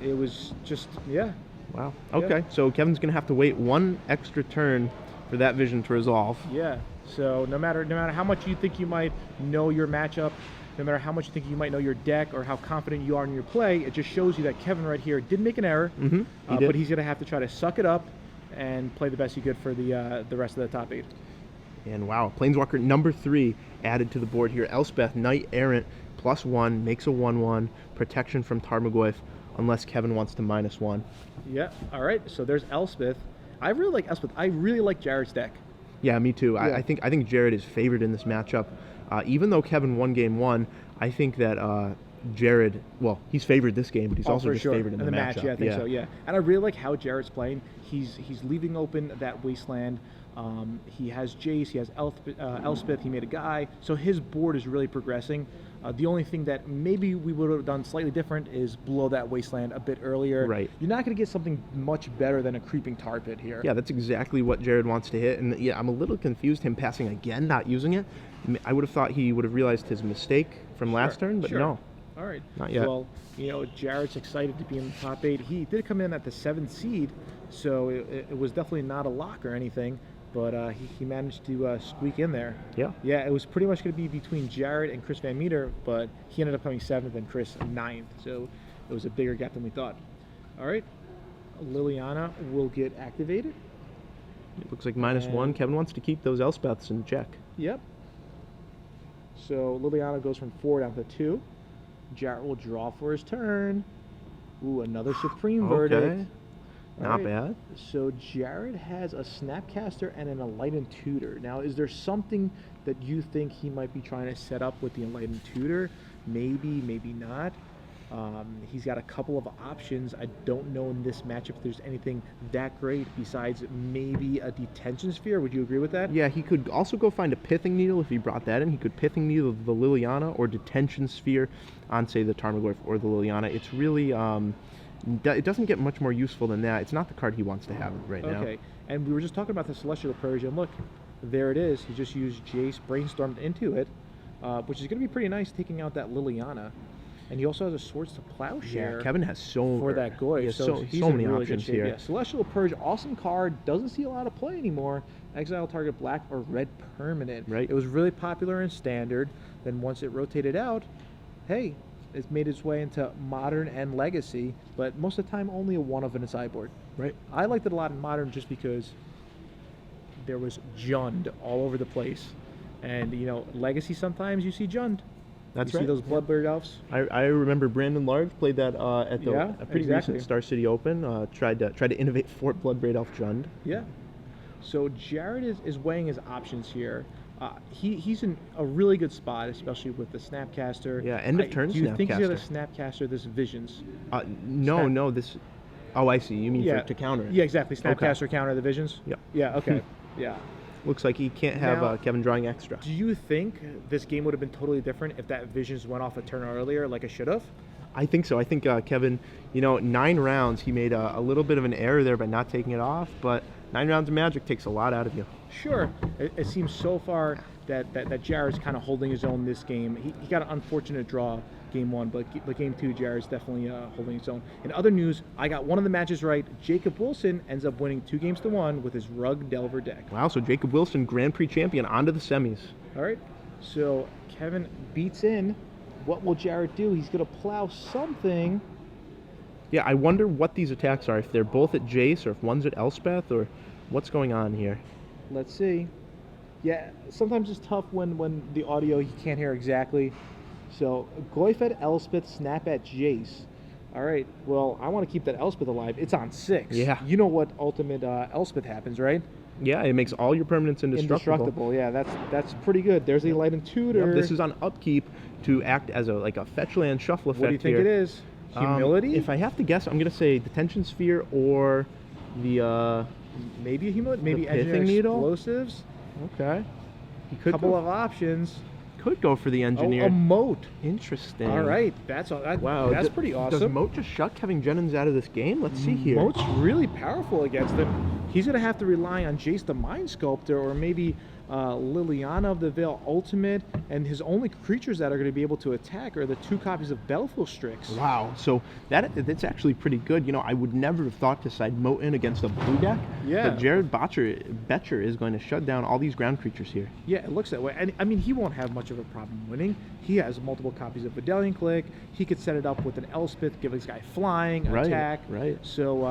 Speaker 2: It was just, yeah.
Speaker 1: Wow.
Speaker 2: Yeah.
Speaker 1: Okay, so Kevin's gonna have to wait one extra turn for that vision to resolve.
Speaker 2: Yeah. So no matter how much you think you might know your matchup, no matter how much you think you might know your deck or how confident you are in your play, it just shows you that Kevin right here did make an error,
Speaker 1: Mm-hmm. He did.
Speaker 2: but he's going to have to try to suck it up and play the best he could for the rest of the top 8.
Speaker 1: And wow, Planeswalker number 3 added to the board here. Elspeth, Knight Errant, +1, makes a 1/1, protection from Tarmogoyf, unless Kevin wants to -1.
Speaker 2: Yeah. All right. So there's Elspeth. I really like Elspeth. I really like Jared's deck.
Speaker 1: Yeah, me too.
Speaker 2: Yeah.
Speaker 1: I think Jared is favored in this matchup. Even though Kevin won game 1, I think that Jared, well, he's favored this game, but he's also
Speaker 2: for
Speaker 1: just
Speaker 2: sure.
Speaker 1: favored in the matchup.
Speaker 2: Yeah, I think so. Yeah, and I really like how Jared's playing. He's leaving open that wasteland. He has Jace. He has Elspeth. He made a guy. So his board is really progressing. The only thing that maybe we would have done slightly different is blow that wasteland a bit earlier.
Speaker 1: Right.
Speaker 2: You're not going to get something much better than a creeping tar pit here.
Speaker 1: Yeah, that's exactly what Jared wants to hit. And yeah, I'm a little confused him passing again, not using it. I would have thought he would have realized his mistake from last turn, but
Speaker 2: sure.
Speaker 1: no.
Speaker 2: All right.
Speaker 1: Not yet.
Speaker 2: Well, Jared's excited to be in the top 8. He did come in at the 7th seed, so it was definitely not a lock or anything, but he managed to squeak in there.
Speaker 1: Yeah.
Speaker 2: Yeah, it was pretty much going to be between Jared and Chris Van Meter, but he ended up coming 7th and Chris 9th, so it was a bigger gap than we thought. All right. Liliana will get activated.
Speaker 1: It looks like -1. Kevin wants to keep those Elspeths in check.
Speaker 2: Yep. So Liliana goes from 4 down to 2. Jared will draw for his turn. Ooh, another Supreme Verdict.
Speaker 1: Okay.
Speaker 2: All
Speaker 1: Not
Speaker 2: right.
Speaker 1: bad.
Speaker 2: So Jared has a Snapcaster and an Enlightened Tutor. Now, is there something that you think he might be trying to set up with the Enlightened Tutor? Maybe, maybe not. He's got a couple of options. I don't know in this matchup if there's anything that great besides maybe a Detention Sphere. Would you agree with that?
Speaker 1: Yeah, he could also go find a Pithing Needle if he brought that in. He could Pithing Needle the Liliana or Detention Sphere on, say, the Tarmogoyf or the Liliana. It's really, it doesn't get much more useful than that. It's not the card he wants to have right now.
Speaker 2: Okay, and we were just talking about the Celestial Purge, and look, there it is. He just used Jace, brainstormed into it, which is going to be pretty nice, taking out that Liliana. And he also has a Swords to Plowshare.
Speaker 1: Yeah, Kevin has
Speaker 2: for that Goy.
Speaker 1: He has
Speaker 2: so he's
Speaker 1: so
Speaker 2: in
Speaker 1: many
Speaker 2: really
Speaker 1: options
Speaker 2: good shape.
Speaker 1: here.
Speaker 2: Yeah, Celestial Purge, awesome card. Doesn't see a lot of play anymore. Exile target black or red permanent.
Speaker 1: Right.
Speaker 2: It was really popular in Standard. Then once it rotated out, hey, it's made its way into Modern and Legacy. But most of the time, only a 1-of in a sideboard.
Speaker 1: Right.
Speaker 2: I liked it a lot in Modern just because there was Jund all over the place. And, Legacy sometimes you see Jund.
Speaker 1: That's
Speaker 2: you
Speaker 1: right.
Speaker 2: see those Bloodbird Elves?
Speaker 1: I remember Brandon Large played that at a pretty recent Star City Open. Tried to innovate Fort Bloodbraid Elf Jund.
Speaker 2: Yeah. So Jared is weighing his options here. He's in a really good spot, especially with the Snapcaster.
Speaker 1: Yeah, end of turn
Speaker 2: Do you think he's going to
Speaker 1: Snapcaster.
Speaker 2: Snapcaster this Visions?
Speaker 1: No, this. Oh, I see. You mean to counter it?
Speaker 2: Yeah, exactly. Snapcaster counter the Visions?
Speaker 1: Yep.
Speaker 2: Yeah, okay. Yeah.
Speaker 1: Looks like he can't have
Speaker 2: Now,
Speaker 1: Kevin drawing extra.
Speaker 2: Do you think this game would have been totally different if that Visions went off a turn earlier like it should have?
Speaker 1: I think so. I think Kevin, 9 rounds, he made a little bit of an error there by not taking it off, but 9 rounds of Magic takes a lot out of you.
Speaker 2: Sure. It seems so far that Jared's kind of holding his own this game. He got an unfortunate draw game 1, but game 2, Jared's definitely holding his own. In other news, I got one of the matches right. Jacob Wilson ends up winning 2-1 with his Rug Delver deck.
Speaker 1: Wow, so Jacob Wilson, Grand Prix champion, onto the semis.
Speaker 2: All right. So Kevin beats in. What will Jared do? He's going to plow something.
Speaker 1: Yeah, I wonder what these attacks are. If they're both at Jace, or if one's at Elspeth, or what's going on here.
Speaker 2: Let's see. Yeah, sometimes it's tough when the audio you can't hear exactly. So Goyf at Elspeth, Snap at Jace. All right. Well, I want to keep that Elspeth alive. It's on 6.
Speaker 1: Yeah.
Speaker 2: You know what ultimate Elspeth happens, right?
Speaker 1: Yeah, it makes all your permanents indestructible.
Speaker 2: Yeah, that's pretty good. There's the Enlightened Tutor.
Speaker 1: Yep, this is on upkeep to act as a fetch land shuffle effect.
Speaker 2: What do you think
Speaker 1: here.
Speaker 2: it is? Humility?
Speaker 1: If I have to guess, I'm going to say Detention Sphere or the
Speaker 2: maybe a humility. Maybe
Speaker 1: the
Speaker 2: engineer
Speaker 1: Pithing Needle?
Speaker 2: explosives.
Speaker 1: Okay. He could
Speaker 2: Couple
Speaker 1: go,
Speaker 2: of options.
Speaker 1: could go for the engineer.
Speaker 2: Oh, a moat.
Speaker 1: Interesting.
Speaker 2: All right, that's all.
Speaker 1: Wow,
Speaker 2: that's pretty awesome.
Speaker 1: Does Moat just shut Kevin Jennings out of this game? Let's see here.
Speaker 2: Moat's really powerful against him. He's going to have to rely on Jace the Mind Sculptor or maybe Liliana of the Veil Ultimate, and his only creatures that are going to be able to attack are the 2 copies of Battlefield Strix.
Speaker 1: Wow, so that's actually pretty good. You know, I would never have thought to side Moten against a blue deck.
Speaker 2: Yeah.
Speaker 1: But Jared Boettcher is going to shut down all these ground creatures here.
Speaker 2: Yeah, it looks that way. And I mean, he won't have much of a problem winning. He has multiple copies of Medallion Click. He could set it up with an Elspeth, give this guy flying, attack.
Speaker 1: Right.
Speaker 2: So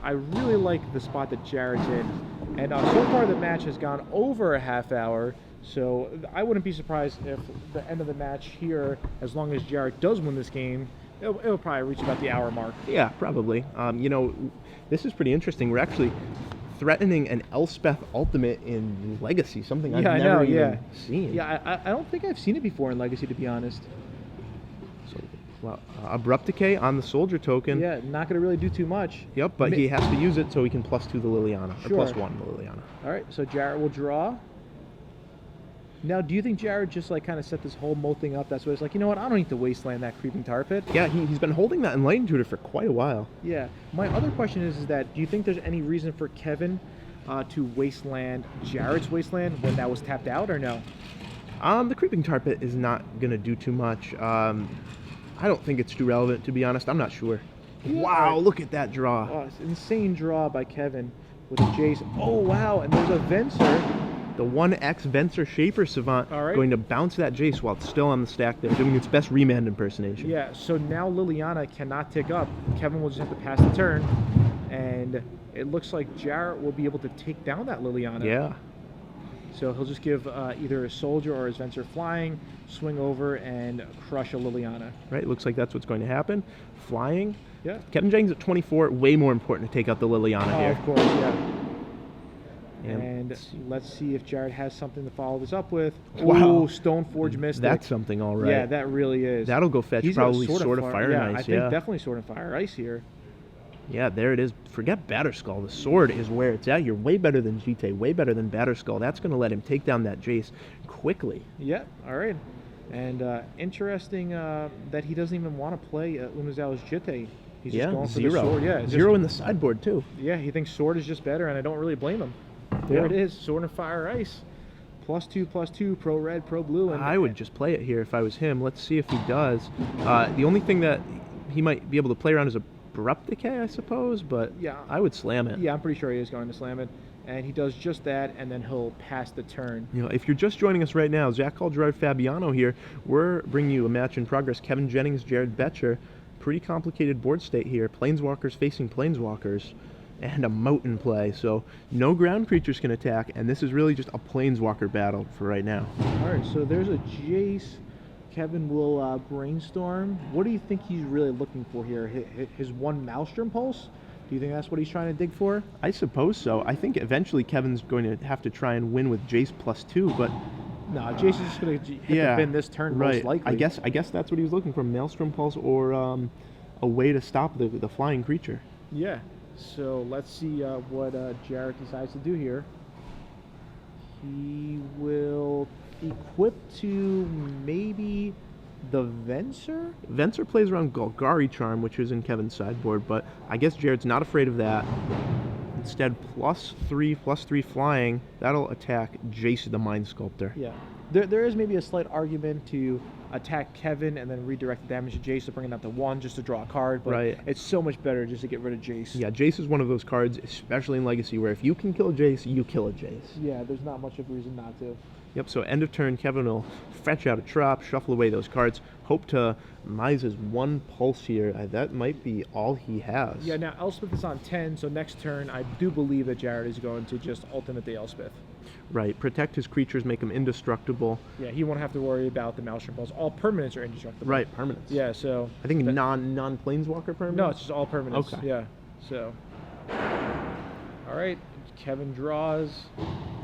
Speaker 2: I really like the spot that Jared's in. And so far the match has gone over a half hour. So I wouldn't be surprised if the end of the match here, as long as Jared does win this game, it'll probably reach about the hour mark.
Speaker 1: Yeah, probably. You know, this is pretty interesting. We're actually threatening an Elspeth Ultimate in Legacy, something I've never even seen.
Speaker 2: Yeah, I don't think I've seen it before in Legacy, to be honest.
Speaker 1: So, well, Abrupt Decay on the Soldier token.
Speaker 2: Yeah, not going to really do too much.
Speaker 1: Yep, but he has to use it so he can +2 the Liliana,
Speaker 2: Sure.
Speaker 1: or +1 the Liliana.
Speaker 2: All right, so Jared will draw. Now, do you think Jared just like kind of set this whole Mo thing up? That's why it's like, you know what? I don't need to wasteland that Creeping Tar Pit.
Speaker 1: Yeah, he's been holding that Enlightened Tutor for quite a while.
Speaker 2: Yeah. My other question is that do you think there's any reason for Kevin to wasteland Jared's wasteland when that was tapped out, or no?
Speaker 1: The Creeping Tar Pit is not going to do too much. I don't think it's too relevant, to be honest. I'm not sure.
Speaker 2: Yeah.
Speaker 1: Wow, look at that draw.
Speaker 2: Oh, it's an insane draw by Kevin with a Jace. Oh, wow, and there's a Venser.
Speaker 1: The 1X Venser Shaper Savant
Speaker 2: All
Speaker 1: going to bounce that Jace while it's still on the stack there, doing its best remand impersonation.
Speaker 2: Yeah, so now Liliana cannot tick up. Kevin will just have to pass the turn, and it looks like Jarrett will be able to take down that Liliana.
Speaker 1: Yeah.
Speaker 2: So he'll just give either a Soldier or his Venser flying, swing over, and crush a Liliana.
Speaker 1: Right, it looks like that's what's going to happen. Flying.
Speaker 2: Yeah.
Speaker 1: Kevin Jennings at 24, way more important to take out the Liliana here.
Speaker 2: Of course, yeah.
Speaker 1: And
Speaker 2: let's see if Jared has something to follow this up with.
Speaker 1: Wow.
Speaker 2: Ooh, Stoneforge Mystic.
Speaker 1: That's something, all right.
Speaker 2: Yeah, that really is.
Speaker 1: That'll go fetch
Speaker 2: He's got a
Speaker 1: probably Sword of Fire and Ice.
Speaker 2: I think definitely Sword of Fire Ice here.
Speaker 1: Yeah, there it is. Forget Batterskull. The sword is where it's at. You're way better than Jite, way better than Batterskull. That's going to let him take down that Jace quickly.
Speaker 2: Yeah, all right. And interesting that he doesn't even want to play Unazala's Jite. He's just going for the sword. Yeah,
Speaker 1: zero in the sideboard, too.
Speaker 2: Yeah, he thinks sword is just better, and I don't really blame him. There it is, Sword and Fire Ice. +2/+2, pro red, pro blue. And
Speaker 1: I would just play it here if I was him. Let's see if he does. The only thing that he might be able to play around is Abrupt Decay, I suppose, but
Speaker 2: yeah,
Speaker 1: I would slam it.
Speaker 2: Yeah, I'm pretty sure he is going to slam it. And he does just that, and then he'll pass the turn.
Speaker 1: You know, if you're just joining us right now, Zach Gerard Fabiano here. We're bringing you a match in progress. Kevin Jennings, Jared Boettcher. Pretty complicated board state here. Planeswalkers facing Planeswalkers. And a moat in play, so no ground creatures can attack, and this is really just a Planeswalker battle for right now.
Speaker 2: All right, so there's a Jace. Kevin will brainstorm. What do you think he's really looking for here? His one Maelstrom Pulse? Do you think that's what he's trying to dig for?
Speaker 1: I suppose so. I think eventually Kevin's going to have to try and win with Jace +2, but
Speaker 2: no, Jace is just going to hit the bin this turn, most likely.
Speaker 1: I guess that's what he was looking for: Maelstrom Pulse or a way to stop the flying creature.
Speaker 2: Yeah. So let's see what Jared decides to do here. He will equip to maybe the Venser?
Speaker 1: Venser plays around Golgari Charm, which is in Kevin's sideboard, but I guess Jared's not afraid of that. Instead, +3/+3 flying, that'll attack Jace the Mind Sculptor.
Speaker 2: Yeah. There is maybe a slight argument to attack Kevin and then redirect the damage to Jace to bring it down to 1 just to draw a card, but it's so much better just to get rid of Jace.
Speaker 1: Yeah, Jace is one of those cards, especially in Legacy, where if you can kill Jace, you kill a Jace.
Speaker 2: Yeah, there's not much of a reason not to.
Speaker 1: Yep, so end of turn, Kevin will fetch out a Trop, shuffle away those cards, hope to Mize's 1 Pulse here. That might be all he has.
Speaker 2: Yeah, now Elspeth is on 10, so next turn I do believe that Jared is going to just ultimate the Elspeth.
Speaker 1: Right, protect his creatures, make them indestructible.
Speaker 2: Yeah, he won't have to worry about the Maelstrom Pulse. All permanents are indestructible.
Speaker 1: Right, permanents.
Speaker 2: Yeah, so...
Speaker 1: I think non-Planeswalker permanents?
Speaker 2: No, it's just all permanents.
Speaker 1: Okay.
Speaker 2: Yeah, so... All right, Kevin draws.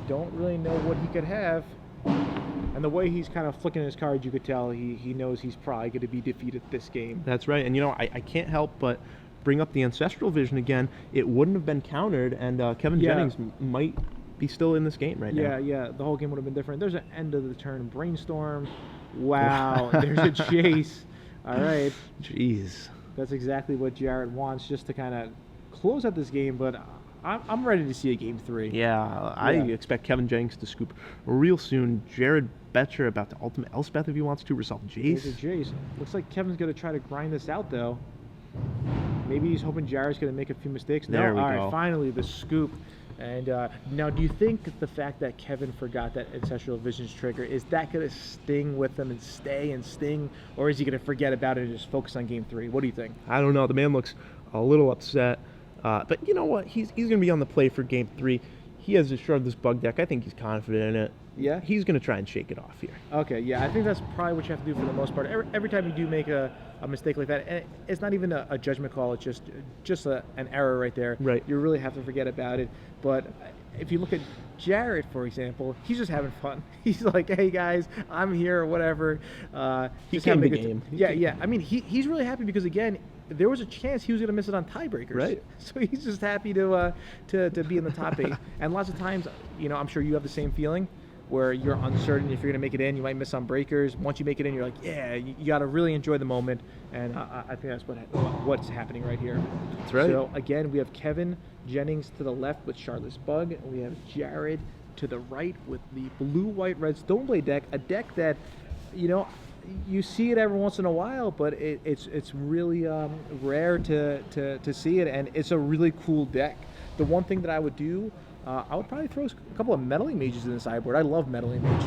Speaker 2: Don't really know what he could have. And the way he's kind of flicking his cards, you could tell he knows he's probably going to be defeated this game.
Speaker 1: That's right, and you know, I can't help but bring up the Ancestral Vision again. It wouldn't have been countered, and Kevin Jennings might be still in this game right now.
Speaker 2: Yeah, the whole game would have been different. There's an end of the turn brainstorm. Wow, there's a Jace. All right.
Speaker 1: Jeez.
Speaker 2: That's exactly what Jared wants, just to kind of close out this game, but I'm ready to see a game 3.
Speaker 1: Yeah, I
Speaker 2: Yeah.
Speaker 1: expect Kevin Jennings to scoop real soon. Jared Boettcher about to ultimate Elspeth if he wants to, resolve
Speaker 2: There's a
Speaker 1: Jace.
Speaker 2: Jace. Looks like Kevin's going to try to grind this out, though. Maybe he's hoping Jared's going to make a few mistakes.
Speaker 1: There we
Speaker 2: All
Speaker 1: go.
Speaker 2: right, finally the scoop. And now, do you think the fact that Kevin forgot that Ancestral Visions trigger, is that going to sting with him and stay and sting? Or is he going to forget about it and just focus on game 3? What do you think?
Speaker 1: I don't know. The man looks a little upset. But you know what? He's going to be on the play for game 3. He has a Shardless Bug deck. I think he's confident in it.
Speaker 2: Yeah?
Speaker 1: He's going to try and shake it off here.
Speaker 2: Okay, yeah, I think that's probably what you have to do for the most part. Every time you do make a mistake like that, and it's not even a judgment call, it's just an error right there.
Speaker 1: Right.
Speaker 2: You really have to forget about it. But if you look at Jared, for example, he's just having fun. He's like, hey, guys, I'm here, or whatever.
Speaker 1: He
Speaker 2: just
Speaker 1: came
Speaker 2: having
Speaker 1: to
Speaker 2: a good
Speaker 1: game.
Speaker 2: Yeah. I mean, he's really happy because, again, there was a chance he was going to miss it on tiebreakers.
Speaker 1: Right.
Speaker 2: So he's just happy to be in the top 8. And lots of times, I'm sure you have the same feeling, where you're uncertain if you're going to make it in. You might miss on breakers. Once you make it in, you're like, yeah, you got to really enjoy the moment. And I think that's what's happening right here.
Speaker 1: That's right.
Speaker 2: So, again, we have Kevin Jennings to the left with Shardless Bug. And we have Jared to the right with the blue-white-red Stoneblade deck, a deck that, you see it every once in a while, but it's really rare to see it, and it's a really cool deck. The one thing that I would do, I would probably throw a couple of Meddling Mages in the sideboard. I love Meddling Mage.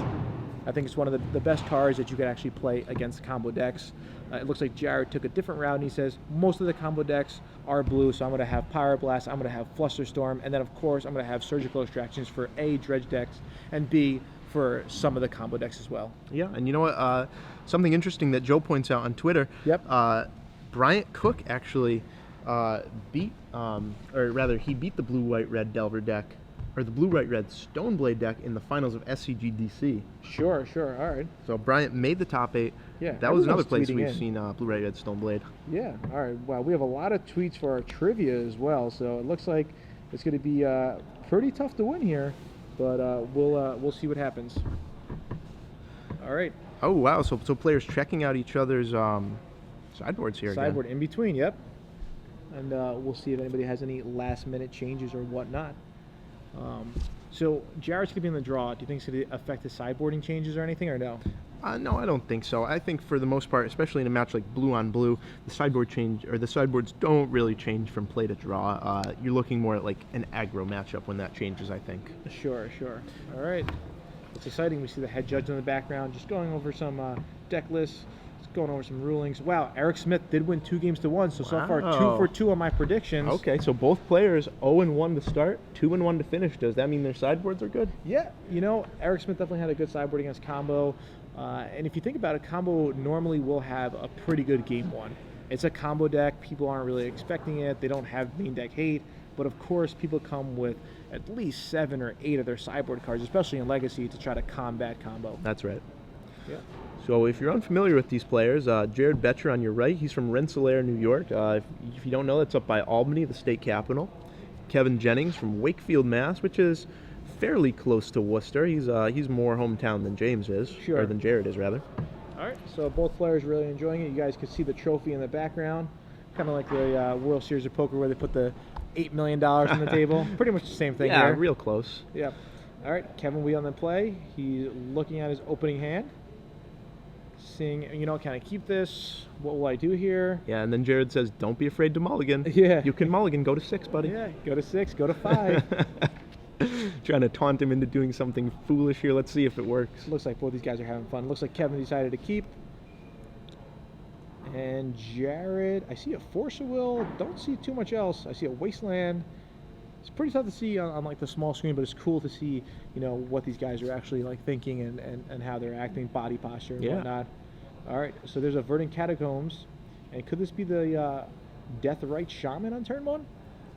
Speaker 2: I think it's one of the best cards that you can actually play against combo decks. It looks like Jared took a different route, and he says most of the combo decks are blue, so I'm going to have Pyroblast, I'm going to have Flusterstorm, and then, of course, I'm going to have Surgical Extractions for A, dredge decks, and B, for some of the combo decks as well.
Speaker 1: Yeah, and you know what? Something interesting that Joe points out on Twitter.
Speaker 2: Yep.
Speaker 1: Bryant Cook actually beat the blue-white-red Delver deck, or the blue-white-red Stoneblade deck in the finals of SCGDC.
Speaker 2: Sure. All right.
Speaker 1: So Bryant made the top 8.
Speaker 2: Yeah.
Speaker 1: That was another place
Speaker 2: tweeting
Speaker 1: we've
Speaker 2: in.
Speaker 1: seen blue-white-red Stoneblade.
Speaker 2: Yeah. All right. Wow. We have a lot of tweets for our trivia as well, so it looks like it's going to be pretty tough to win here, but we'll see what happens. All right.
Speaker 1: Oh wow! So players checking out each other's sideboards here.
Speaker 2: Sideboard in between. Yep. And we'll see if anybody has any last-minute changes or whatnot. So Jared's going to be in the draw. Do you think it's going to affect the sideboarding changes or anything, or no?
Speaker 1: No, I don't think so. I think for the most part, especially in a match like blue on blue, the sideboards don't really change from play to draw. You're looking more at like an aggro matchup when that changes, I think.
Speaker 2: Sure. All right. It's exciting. We see the head judge in the background just going over some deck lists, just going over some rulings. Wow, Eric Smith did win 2-1, so far 2 for 2 on my predictions.
Speaker 1: Okay, so both players 0-1 to start, 2-1 to finish. Does that mean their sideboards are good?
Speaker 2: Yeah, Eric Smith definitely had a good sideboard against Combo. And if you think about it, Combo normally will have a pretty good game 1. It's a combo deck. People aren't really expecting it. They don't have main deck hate. But of course, people come with at least 7 or 8 of their sideboard cards, especially in Legacy, to try to combat Combo.
Speaker 1: That's right.
Speaker 2: Yeah.
Speaker 1: So if you're unfamiliar with these players, Jared Boettcher on your right, he's from Rensselaer, New York. If you don't know, that's up by Albany, the state capital. Kevin Jennings from Wakefield, Mass., which is fairly close to Worcester. He's more hometown than James is,
Speaker 2: Sure.
Speaker 1: or than Jared is, rather.
Speaker 2: All right, so both players really enjoying it. You guys can see the trophy in the background, kind of like the World Series of Poker where they put the $8 million on the table. Pretty much the same thing
Speaker 1: Yeah,
Speaker 2: here.
Speaker 1: real close.
Speaker 2: Yeah. All right, Kevin Wheel on the play. He's looking at his opening hand, seeing, can I keep this? What will I do here?
Speaker 1: Yeah, and then Jared says, don't be afraid to mulligan.
Speaker 2: Yeah.
Speaker 1: You can mulligan. Go to 6, buddy.
Speaker 2: Yeah, go to 6, go to 5.
Speaker 1: Trying to taunt him into doing something foolish here. Let's see if it works.
Speaker 2: Looks like both these guys are having fun. Looks like Kevin decided to keep. And Jared, I see a Force of Will. Don't see too much else. I see a Wasteland. It's pretty tough to see on like the small screen, but it's cool to see, what these guys are actually like thinking and how they're acting, body posture and whatnot. All right, so there's a Verdant Catacombs. And could this be the Death Right Shaman on turn 1?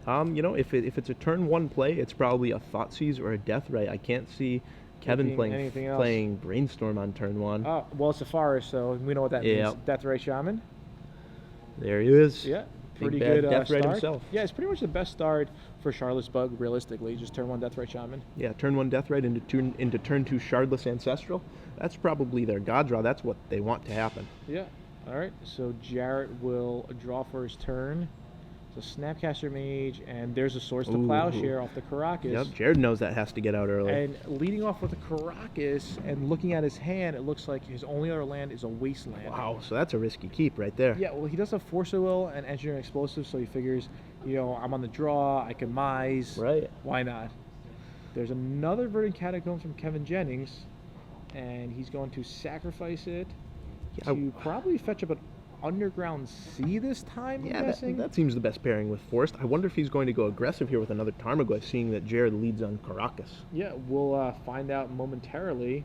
Speaker 1: If it's a turn 1 play, it's probably a Thoughtseize or a Death Right. I can't see Kevin playing Brainstorm on turn 1.
Speaker 2: Oh, well, it's a forest, so we know what that means.
Speaker 1: Yep.
Speaker 2: Death Right Shaman.
Speaker 1: There he is.
Speaker 2: Yeah,
Speaker 1: Big
Speaker 2: pretty
Speaker 1: bad
Speaker 2: good
Speaker 1: Death Right
Speaker 2: start.
Speaker 1: himself.
Speaker 2: Yeah, it's pretty much the best start for Shardless Bug, realistically. Just turn 1 Death Right Shaman.
Speaker 1: Yeah, turn 1 Death Right into turn 2 Shardless Ancestral. That's probably their god draw. That's what they want to happen.
Speaker 2: Yeah. All right, so Jarrett will draw for his turn. So Snapcaster Mage, and there's a Swords to
Speaker 1: Ooh.
Speaker 2: Plowshare off the Caracas.
Speaker 1: Yep, Jared knows that has to get out early.
Speaker 2: And leading off with the Caracas and looking at his hand, it looks like his only other land is a Wasteland.
Speaker 1: Wow, so that's a risky keep right there.
Speaker 2: Yeah, well, he does have Force of Will and Engineering Explosives, so he figures, I'm on the draw, I can Mize.
Speaker 1: Right.
Speaker 2: Why not? There's another Verdant Catacomb from Kevin Jennings, and he's going to sacrifice it to probably fetch up an Underground Sea this time, I'm guessing?
Speaker 1: That seems the best pairing with Forced. I wonder if he's going to go aggressive here with another Tarmogoyf, seeing that Jared leads on Caracas.
Speaker 2: Yeah, we'll find out momentarily.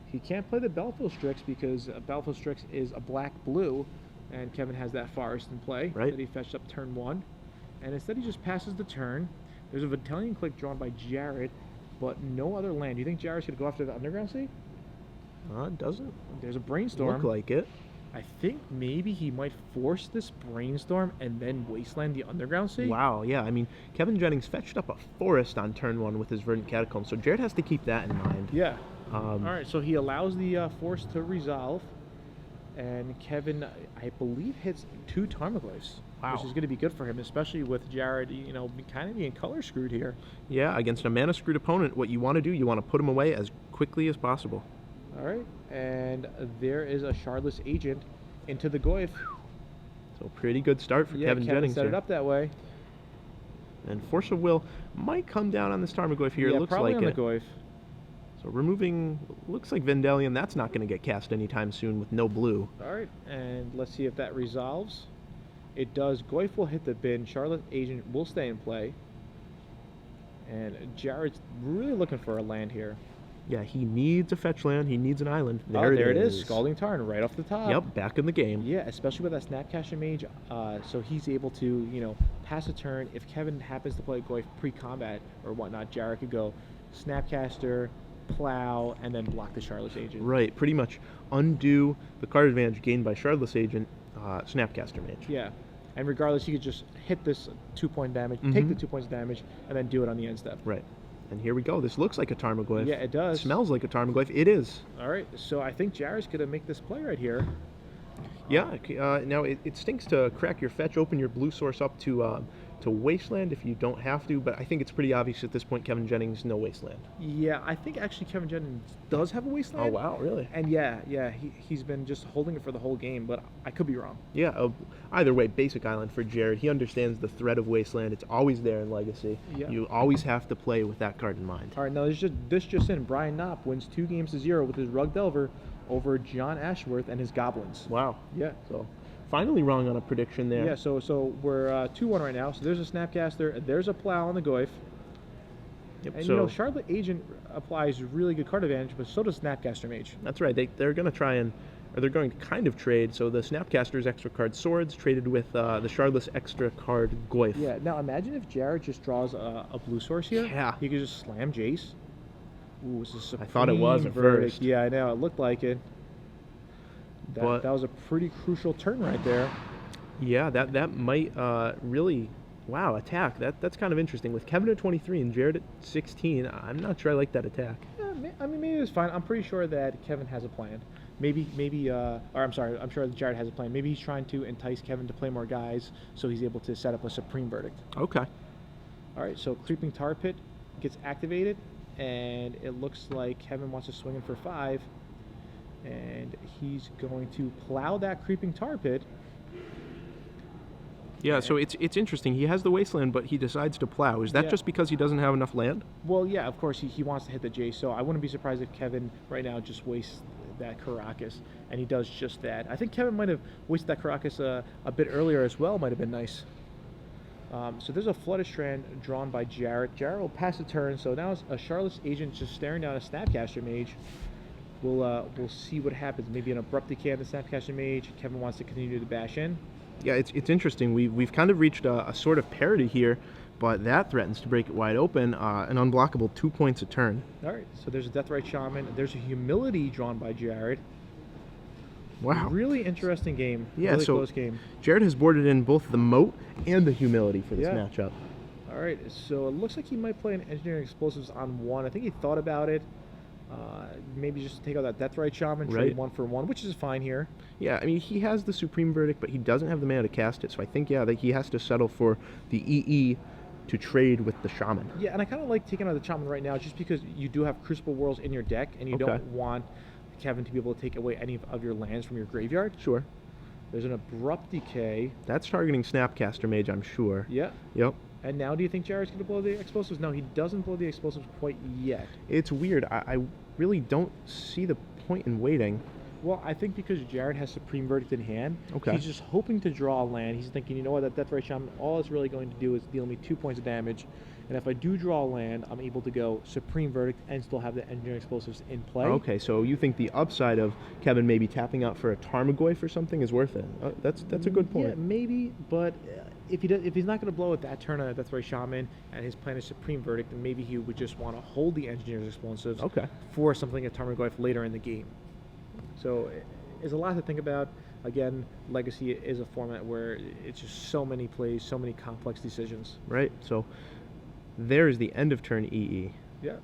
Speaker 2: He can't play the Belfield Strix because Belfield Strix is a black-blue, and Kevin has that Forest in play that he fetched up turn 1. And instead he just passes the turn. There's a Vitellion Click drawn by Jared, but no other land. Do you think Jared's going to go after the Underground Sea?
Speaker 1: It doesn't.
Speaker 2: There's a Brainstorm.
Speaker 1: Look like it.
Speaker 2: I think maybe he might force this Brainstorm and then Wasteland the Underground Sea.
Speaker 1: Wow, yeah. I mean, Kevin Jennings fetched up a Forest on turn 1 with his Verdant Catacomb, so Jared has to keep that in mind.
Speaker 2: Yeah. All right, so he allows the Force to resolve, and Kevin, I believe, hits 2 Tarmogoyfs.
Speaker 1: Wow.
Speaker 2: Which is going to be good for him, especially with Jared, kind of being color screwed here.
Speaker 1: Yeah, against a mana screwed opponent, what you want to do, you want to put him away as quickly as possible.
Speaker 2: All right, and there is a Shardless Agent into the Goyf.
Speaker 1: So pretty good start for Kevin Jennings
Speaker 2: set
Speaker 1: here.
Speaker 2: It up that way.
Speaker 1: And Force of Will might come down on this Tarmogoyf here.
Speaker 2: Yeah,
Speaker 1: it looks
Speaker 2: probably
Speaker 1: like
Speaker 2: on the Goyf.
Speaker 1: So removing, looks like Vendelion, that's not going to get cast anytime soon with no blue.
Speaker 2: All right, and let's see if that resolves. It does. Goyf will hit the bin. Shardless Agent will stay in play. And Jared's really looking for a land here.
Speaker 1: Yeah, he needs a fetch land. He needs an island.
Speaker 2: There it is. Scalding Tarn right off the top.
Speaker 1: Yep, back in the game.
Speaker 2: Yeah, especially with that Snapcaster Mage. So he's able to, pass a turn. If Kevin happens to play Goyf pre-combat or whatnot, Jared could go Snapcaster, Plow, and then block the Shardless Agent.
Speaker 1: Right, pretty much undo the card advantage gained by Shardless Agent, Snapcaster Mage.
Speaker 2: Yeah, and regardless, he could just hit this 2-point damage, take the 2 points of damage, and then do it on the end step.
Speaker 1: Right. And here we go. This looks like a Tarmogoyf.
Speaker 2: Yeah, it does.
Speaker 1: Smells like a Tarmogoyf. It is.
Speaker 2: All right, so I think Jared's going to make this play right here.
Speaker 1: Yeah, now it stinks to crack your fetch, open your blue source up to Wasteland if you don't have to, but I think it's pretty obvious at this point Kevin Jennings, no Wasteland.
Speaker 2: Yeah, I think actually Kevin Jennings does have a Wasteland.
Speaker 1: Oh, wow, really?
Speaker 2: And yeah, he's been just holding it for the whole game, but I could be wrong.
Speaker 1: Yeah, either way, basic island for Jared. He understands the threat of Wasteland. It's always there in Legacy.
Speaker 2: Yeah.
Speaker 1: You always have to play with that card in mind.
Speaker 2: All right, now this just in. Brian Knopp wins 2-0 with his Rug Delver over John Ashworth and his Goblins.
Speaker 1: Wow.
Speaker 2: Yeah.
Speaker 1: So finally wrong on a prediction there.
Speaker 2: Yeah, so we're 2-1 right now. So there's a Snapcaster, there's a Plow on the Goyf.
Speaker 1: Yep,
Speaker 2: And
Speaker 1: so
Speaker 2: Shardless Agent applies really good card advantage, but so does Snapcaster Mage.
Speaker 1: that's right. They're going to try and, or they're going to kind of trade. So the Snapcaster's extra card Swords traded with the Shardless extra card Goyf.
Speaker 2: Yeah, now imagine if Jared just draws a blue source here.
Speaker 1: Yeah.
Speaker 2: He could just slam Jace. Ooh, this is
Speaker 1: I thought it was at first.
Speaker 2: Yeah, I know. It looked like it. That was a pretty crucial turn right there.
Speaker 1: Yeah, that might really, wow, attack. That's kind of interesting. With Kevin at 23 and Jared at 16, I'm not sure I like that attack.
Speaker 2: Yeah, I mean, maybe it's fine. I'm pretty sure that Kevin has a plan. I'm sure that Jared has a plan. Maybe he's trying to entice Kevin to play more guys so he's able to set up a Supreme Verdict.
Speaker 1: Okay.
Speaker 2: All right, so Creeping Tar Pit gets activated, and it looks like Kevin wants to swing in for 5. And he's going to plow that Creeping Tar Pit.
Speaker 1: Yeah, so it's interesting. He has the Wasteland, but he decides to plow. Is that just because he doesn't have enough land?
Speaker 2: Well, yeah, of course, he wants to hit the J, so I wouldn't be surprised if Kevin right now just wastes that Caracas, and he does just that. I think Kevin might have wasted that Caracas a bit earlier as well. Might have been nice. So there's a Flooded Strand drawn by Jared. Jared will pass the turn, so now it's a Shardless Agent just staring down a Snapcaster Mage. We'll see what happens. Maybe an abrupt decay on the Snapcaster Mage. Kevin wants to continue to bash in.
Speaker 1: Yeah, it's interesting. We've kind of reached a sort of parity here, but that threatens to break it wide open. An unblockable 2 points a turn.
Speaker 2: All right, so there's a Deathrite Shaman. There's a Humility drawn by Jared.
Speaker 1: Wow.
Speaker 2: Really interesting game.
Speaker 1: Yeah,
Speaker 2: really
Speaker 1: so
Speaker 2: close game.
Speaker 1: Jared has boarded in both the Moat and the Humility for this matchup.
Speaker 2: All right, so it looks like he might play an Engineering Explosives on 1. I think he thought about it. Maybe just take out that Deathrite Shaman, trade
Speaker 1: Right.
Speaker 2: 1 for 1, which is fine here.
Speaker 1: Yeah, I mean, he has the Supreme Verdict, but he doesn't have the mana to cast it. So I think, yeah, that he has to settle for the EE to trade with the Shaman.
Speaker 2: Yeah, and I kind of like taking out the Shaman right now just because you do have Crucible Whirls in your deck, and you
Speaker 1: Okay.
Speaker 2: don't want Kevin to be able to take away any of your lands from your graveyard.
Speaker 1: Sure.
Speaker 2: There's an Abrupt Decay.
Speaker 1: That's targeting Snapcaster Mage, I'm sure.
Speaker 2: Yeah.
Speaker 1: Yep.
Speaker 2: And now do you think Jared's going to blow the explosives? No, he doesn't blow the explosives quite yet.
Speaker 1: It's weird. I really don't see the point in waiting.
Speaker 2: Well, I think because Jared has Supreme Verdict in hand,
Speaker 1: Okay.
Speaker 2: he's just hoping to draw a land. He's thinking, you know what, that Deathrite Shaman, all it's really going to do is deal me 2 points of damage. And if I do draw a land, I'm able to go Supreme Verdict and still have the Engineering Explosives in play.
Speaker 1: Okay, so you think the upside of Kevin maybe tapping out for a Tarmogoyf or something is worth it? That's a good point.
Speaker 2: Yeah, maybe, but if he's not going to blow it that turn on a Deathrite Shaman and his plan is Supreme Verdict, then maybe he would just want to hold the Engineer's Explosives
Speaker 1: Okay.
Speaker 2: for something at Tarmogoyf later in the game. So there's a lot to think about. Again, Legacy is a format where it's just so many plays, so many complex decisions.
Speaker 1: Right. So there is the end of turn EE.
Speaker 2: Yeah.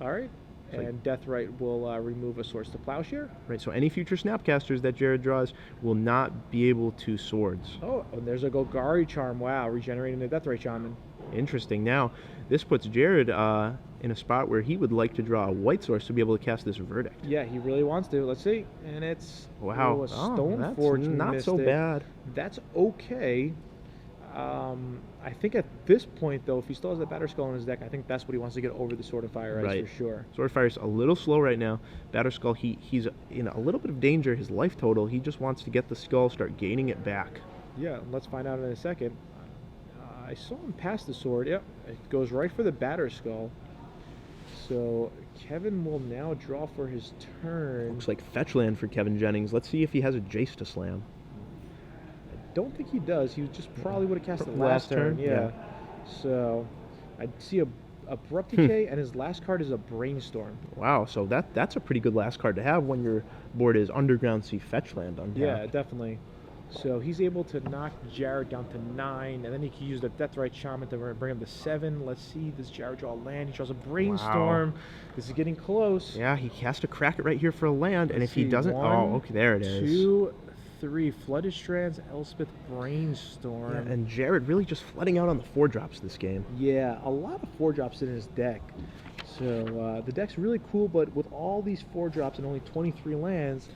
Speaker 2: All right.
Speaker 1: So-
Speaker 2: And Deathrite will remove a Source to Plowshare.
Speaker 1: Right. So any future Snapcasters that Jared draws will not be able to swords.
Speaker 2: Oh, and there's a Golgari Charm. Wow, regenerating the Deathrite Shaman.
Speaker 1: Interesting. Now, this puts Jared in a spot where he would like to draw a white source to be able to cast this Verdict.
Speaker 2: Yeah, he really wants to. Let's see. And it's
Speaker 1: Wow.
Speaker 2: a
Speaker 1: Oh,
Speaker 2: Stoneforge
Speaker 1: that's not so
Speaker 2: Mystic.
Speaker 1: bad.
Speaker 2: That's okay. I think at this point, though, if he still has that Batterskull in his deck, I think that's what he wants to get over the Sword of Fire Ice
Speaker 1: Right.
Speaker 2: for sure.
Speaker 1: Sword of Fire's a little slow right now. Batterskull, he's in a little bit of danger. His life total, he just wants to get the skull, start gaining it back.
Speaker 2: Yeah, let's find out in a second. I saw him pass the sword. Yep, it goes right for the Batterskull. So Kevin will now draw for his turn.
Speaker 1: Looks like fetch land for Kevin Jennings. Let's see if he has a Jace to slam.
Speaker 2: Don't think he does. He just probably would have cast it
Speaker 1: Last
Speaker 2: last turn.
Speaker 1: turn?
Speaker 2: Yeah.
Speaker 1: Yeah.
Speaker 2: So I see a Abrupt Decay, and his last card is a Brainstorm.
Speaker 1: Wow, so that's a pretty good last card to have when your board is Underground Sea fetch land untapped.
Speaker 2: Yeah, definitely. So he's able to knock Jared down to 9, and then he can use the Deathrite Shaman to bring him to 7. Let's see, does Jared draw a land? He draws a Brainstorm. This is getting close.
Speaker 1: Yeah, he has to crack it right here for a land, and
Speaker 2: Let's
Speaker 1: if he
Speaker 2: see,
Speaker 1: doesn't,
Speaker 2: one,
Speaker 1: oh, okay, there it is.
Speaker 2: 2, 3, Flooded Strands, Elspeth, Brainstorm.
Speaker 1: Yeah, and Jared really just flooding out on the 4-drops this game.
Speaker 2: Yeah, a lot of 4-drops in his deck. So the deck's really cool, but with all these 4-drops and only 23 lands,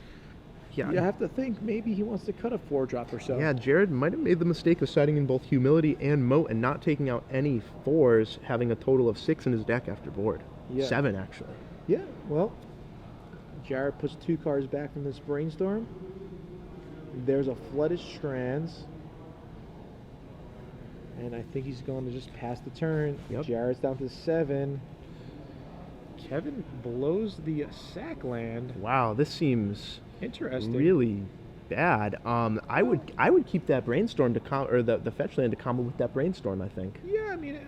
Speaker 1: Yeah,
Speaker 2: you have to think maybe he wants to cut a 4-drop or so.
Speaker 1: yeah, Jared might have made the mistake of siding in both Humility and Moat and not taking out any 4s, having a total of 6 in his deck after board.
Speaker 2: Yeah.
Speaker 1: 7, actually.
Speaker 2: Yeah, well, Jared puts 2 cards back from this Brainstorm. There's a Flooded Strands. And I think he's going to just pass the turn.
Speaker 1: Yep.
Speaker 2: Jared's down to 7. Kevin blows the sack land.
Speaker 1: Wow, this seems
Speaker 2: Interesting.
Speaker 1: really bad. I would keep that Brainstorm to or the fetch land to combo with that Brainstorm, I think.
Speaker 2: Yeah, I mean,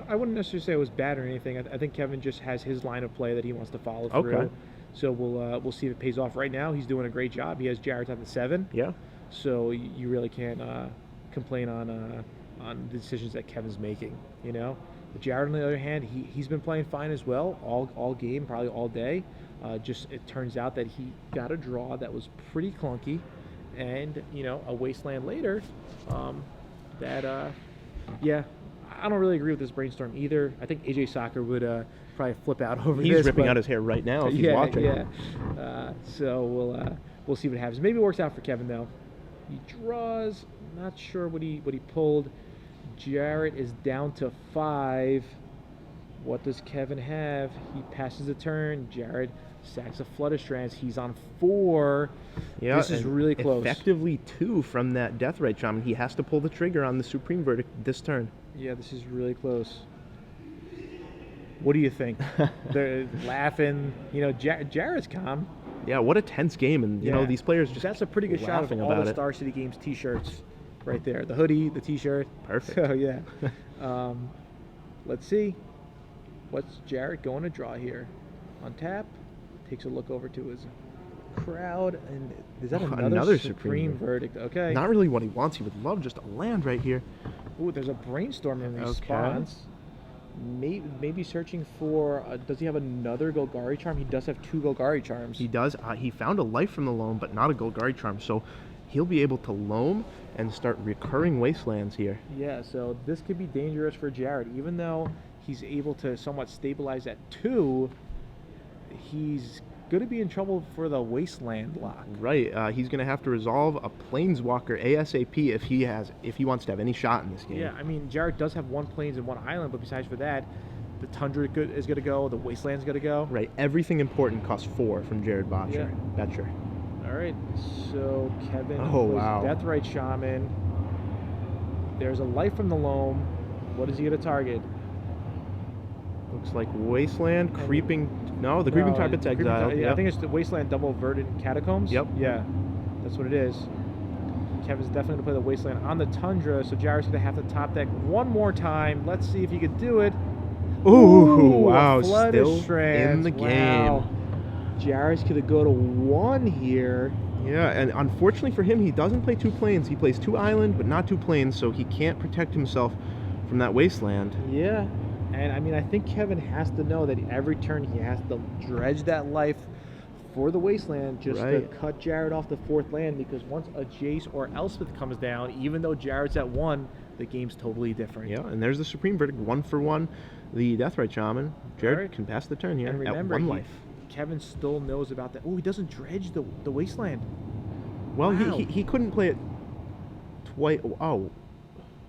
Speaker 2: I wouldn't necessarily say it was bad or anything. I think Kevin just has his line of play that he wants to follow through.
Speaker 1: Okay.
Speaker 2: So we'll see if it pays off. Right now, he's doing a great job. He has Jared down to 7.
Speaker 1: Yeah.
Speaker 2: So you really can't complain on the decisions that Kevin's making, you know. But Jared, on the other hand, he's been playing fine as well, all game, probably all day. Just it turns out that he got a draw that was pretty clunky, and you know, a wasteland later. Yeah, I don't really agree with this Brainstorm either. I think AJ Soccer would probably flip out over this.
Speaker 1: He's ripping
Speaker 2: but-
Speaker 1: out his hair right now if he's
Speaker 2: yeah,
Speaker 1: watching.
Speaker 2: yeah. So we'll see what happens. Maybe it works out for Kevin though. He draws. Not sure what he pulled. Jared is down to 5. What does Kevin have? He passes the turn. Jared sacks a Flooded Strands. He's on 4.
Speaker 1: Yeah,
Speaker 2: This is
Speaker 1: and
Speaker 2: really close.
Speaker 1: Effectively 2 from that Deathrite Shaman. He has to pull the trigger on the Supreme Verdict this turn.
Speaker 2: Yeah, this is really close. What do you think? They're laughing. You know, Jared's calm.
Speaker 1: Yeah, what a tense game, and you know these players just
Speaker 2: That's a pretty good shot of
Speaker 1: laughing
Speaker 2: all
Speaker 1: about
Speaker 2: the
Speaker 1: it.
Speaker 2: Star City Games T-shirts right there. The hoodie, the T-shirt.
Speaker 1: Perfect.
Speaker 2: So yeah. Let's see. What's Jared going to draw here? On tap, takes a look over to his crowd, and is that
Speaker 1: Oh,
Speaker 2: another,
Speaker 1: another
Speaker 2: Supreme
Speaker 1: Supreme
Speaker 2: Verdict? Okay.
Speaker 1: Not really what he wants. He would love just a land right here.
Speaker 2: Ooh, there's a Brainstorm in
Speaker 1: Okay.
Speaker 2: response. Maybe searching for. Does he have another Golgari charm? He does have 2 Golgari charms.
Speaker 1: He does. He found a life from the loam, but not a Golgari charm. So he'll be able to loam and start recurring wastelands here.
Speaker 2: Yeah, so this could be dangerous for Jared. Even though he's able to somewhat stabilize at 2, he's going to be in trouble for the wasteland lock.
Speaker 1: Right. He's going to have to resolve a Planeswalker ASAP if he wants to have any shot in this game.
Speaker 2: Yeah, I mean, Jared does have 1 plains and 1 island, but besides for that, the Tundra is going to go, the wasteland's going to go.
Speaker 1: Right. Everything important costs 4 from Jared Boettcher. Boettcher.
Speaker 2: All right, so Kevin
Speaker 1: wow.
Speaker 2: Deathrite Shaman. There's a life from the loam. What is he going to target?
Speaker 1: Looks like Wasteland, Creeping... No, the Creeping Tar Pit's exiled.
Speaker 2: I think it's the Wasteland Double Verdant Catacombs.
Speaker 1: Yep.
Speaker 2: Yeah, that's what it is. Kevin's definitely going to play the Wasteland on the Tundra, so Jared's going to have to top deck one more time. Let's see if he can do it.
Speaker 1: Ooh, wow,
Speaker 2: still
Speaker 1: Strands. In the game.
Speaker 2: Jared's going to go to 1 here.
Speaker 1: Yeah, and unfortunately for him, he doesn't play 2 plains. He plays 2 island, but not 2 plains, so he can't protect himself from that Wasteland.
Speaker 2: Yeah, and I mean, I think Kevin has to know that every turn he has to dredge that life for the Wasteland just to cut Jared off the 4th land, because once a Jace or Elspeth comes down, even though Jared's at 1, the game's totally different.
Speaker 1: Yeah, and there's the Supreme Verdict, 1 for 1. The Deathrite Shaman. Jared can pass the turn here
Speaker 2: and remember,
Speaker 1: at 1 life.
Speaker 2: Kevin still knows about that. Oh, he doesn't dredge the Wasteland.
Speaker 1: Well, wow. he couldn't play it twice. Oh.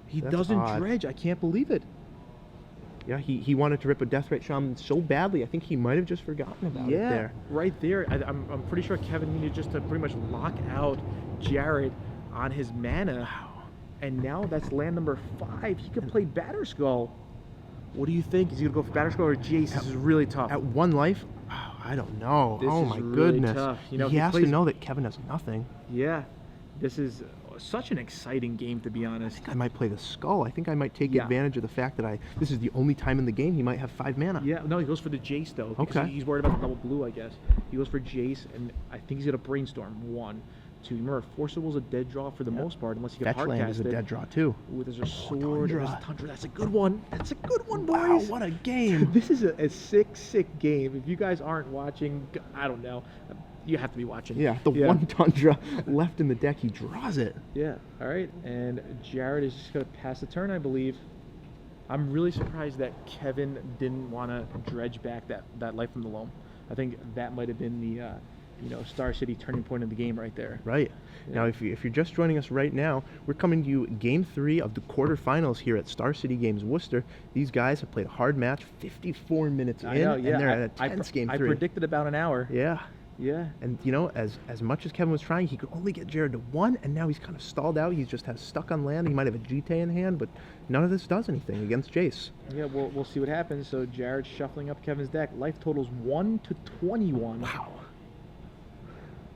Speaker 2: He doesn't dredge. I can't believe it.
Speaker 1: Yeah, he wanted to rip a Deathrite Shaman so badly. I think he might have just forgotten about it there.
Speaker 2: Right there. I'm pretty sure Kevin needed just to pretty much lock out Jared on his mana.
Speaker 1: Wow.
Speaker 2: And now that's land number 5. He could play Batterskull. What do you think? Is he going to go for Batterskull or Jace? This is really tough.
Speaker 1: At 1 life? Oh, I don't know.
Speaker 2: This
Speaker 1: oh
Speaker 2: is
Speaker 1: my
Speaker 2: really
Speaker 1: goodness.
Speaker 2: Tough. You know,
Speaker 1: he has to know that Kevin has nothing.
Speaker 2: Yeah. This is such an exciting game, to be honest.
Speaker 1: I might play the Skull. I think I might take advantage of the fact that this is the only time in the game he might have 5 mana.
Speaker 2: Yeah, no, he goes for the Jace, though.
Speaker 1: Okay.
Speaker 2: He's worried about the double blue, I guess. He goes for Jace, and I think he's going to Brainstorm 1. 2. Remember, Forcible's a dead draw for the most part, unless you can hardcast it.
Speaker 1: Fetchland is a dead draw, too.
Speaker 2: Ooh, there's a sword, there's a Tundra. That's a good one. That's a good one, boys.
Speaker 1: Wow, what a game.
Speaker 2: This is a sick game. If you guys aren't watching, I don't know. You have to be watching.
Speaker 1: Yeah, the 1 Tundra left in the deck, he draws it.
Speaker 2: Yeah, all right. And Jared is just going to pass the turn, I believe. I'm really surprised that Kevin didn't want to dredge back that life from the loam. I think that might have been the Star City turning point of the game right there.
Speaker 1: Right. Yeah. Now, if you're just joining us right now, we're coming to you Game 3 of the quarterfinals here at Star City Games Worcester. These guys have played a hard match, 54 minutes in, and they're at a tense Game 3.
Speaker 2: I predicted about an hour.
Speaker 1: Yeah.
Speaker 2: Yeah.
Speaker 1: And, as much as Kevin was trying, he could only get Jared to 1, and now he's kind of stalled out. He just has stuck on land. He might have a GT in hand, but none of this does anything against Jace.
Speaker 2: Yeah, we'll see what happens. So Jared's shuffling up Kevin's deck. Life totals 1 to 21.
Speaker 1: Wow.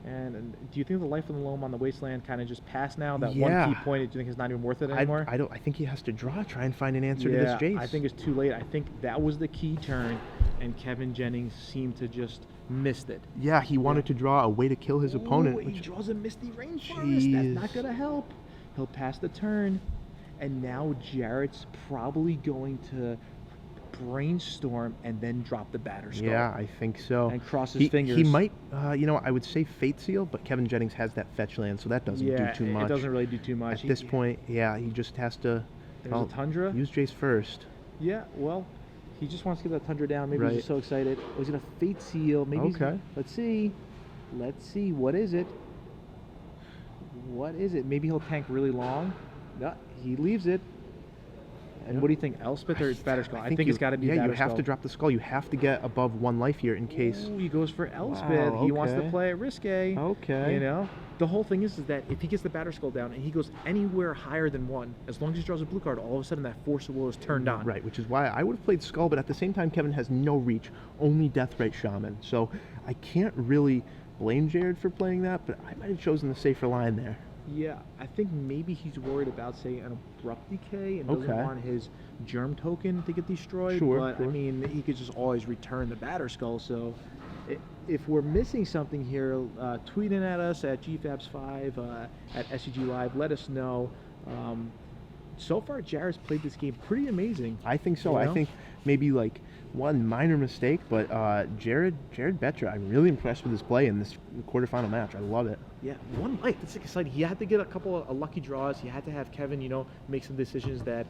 Speaker 2: And do you think the life of the loam on the Wasteland kind of just passed now? That 1 key point, do you think it's not even worth it anymore?
Speaker 1: I think he has to try and find an answer to this Jace.
Speaker 2: I think it's too late. I think that was the key turn, and Kevin Jennings seemed to just missed it.
Speaker 1: Yeah, he wanted to draw a way to kill his opponent.
Speaker 2: He draws a Misty Rainforest. That's not going to help. He'll pass the turn, and now Jared's probably going to Brainstorm and then drop the Batterskull.
Speaker 1: Yeah, I think so.
Speaker 2: And cross his fingers.
Speaker 1: He might, I would say Fate Seal, but Kevin Jennings has that fetch land, so that doesn't do too much.
Speaker 2: It doesn't really do too much.
Speaker 1: At this point, he just has to
Speaker 2: There's a Tundra.
Speaker 1: Use Jace first.
Speaker 2: Yeah, well, he just wants to get that Tundra down. Maybe he's just so excited. Oh, he's going to Fate Seal. Maybe let's see. What is it? What is it? Maybe he'll tank really long. No, he leaves it. And what do you think, Elspeth or Batterskull? I think it's got to be Batterskull.
Speaker 1: Yeah, you have to drop the Skull. You have to get above 1 life here in case.
Speaker 2: Ooh, he goes for Elspeth. He wants to play it risque.
Speaker 1: Okay.
Speaker 2: The whole thing is that if he gets the Batterskull down and he goes anywhere higher than 1, as long as he draws a blue card, all of a sudden that Force of Will is turned on.
Speaker 1: Right, which is why I would have played Skull, but at the same time, Kevin has no reach, only Deathrite Shaman. So I can't really blame Jared for playing that, but I might have chosen the safer line there.
Speaker 2: Yeah, I think maybe he's worried about, say, an Abrupt Decay and doesn't want his Germ token to get destroyed. But, I mean, he could just always return the Batterskull. So if we're missing something here, tweet in at us at GFABS5, at SCG Live. Let us know. so far, Jared's played this game pretty amazing.
Speaker 1: I think so.
Speaker 2: You
Speaker 1: I
Speaker 2: know?
Speaker 1: think maybe like one minor mistake, but Jared Boettcher, I'm really impressed with his play in this quarterfinal match. I love it.
Speaker 2: Yeah, one life. That's exciting. He had to get a couple of lucky draws. He had to have Kevin, make some decisions that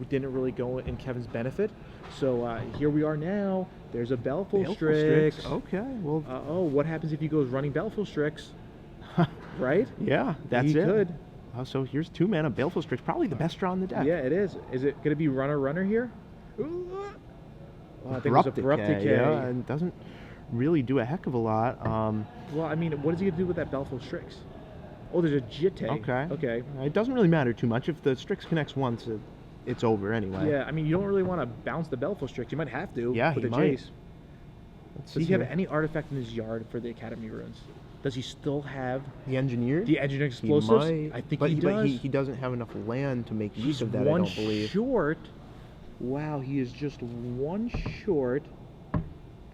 Speaker 2: didn't really go in Kevin's benefit. So here we are now. There's a Baleful Strix.
Speaker 1: Okay, well.
Speaker 2: What happens if he goes running Baleful Strix? Right?
Speaker 1: Yeah, that's
Speaker 2: he
Speaker 1: it.
Speaker 2: Could.
Speaker 1: So here's 2 mana Baleful Strix, probably the best draw on the deck.
Speaker 2: Yeah, it is. Is it going to be runner here? I think
Speaker 1: Abrupt
Speaker 2: it's Abrupt Decay.
Speaker 1: Yeah, and doesn't really do a heck of a lot.
Speaker 2: Well, I mean, what is he going to do with that Baleful Strix? Oh, there's a Jitte. Okay.
Speaker 1: It doesn't really matter too much. If the Strix connects once, it's over anyway.
Speaker 2: Yeah, I mean, you don't really want to bounce the Baleful Strix. You might have to.
Speaker 1: Yeah,
Speaker 2: with
Speaker 1: he
Speaker 2: the
Speaker 1: might.
Speaker 2: Jace. Does he have any artifact in his yard for the Academy runes? Does he still have
Speaker 1: the Engineer?
Speaker 2: The Engineer Explosives?
Speaker 1: He might,
Speaker 2: I think
Speaker 1: but
Speaker 2: he does.
Speaker 1: But he doesn't have enough land to make use of that, I
Speaker 2: one
Speaker 1: don't believe.
Speaker 2: short. Wow, he is just one short.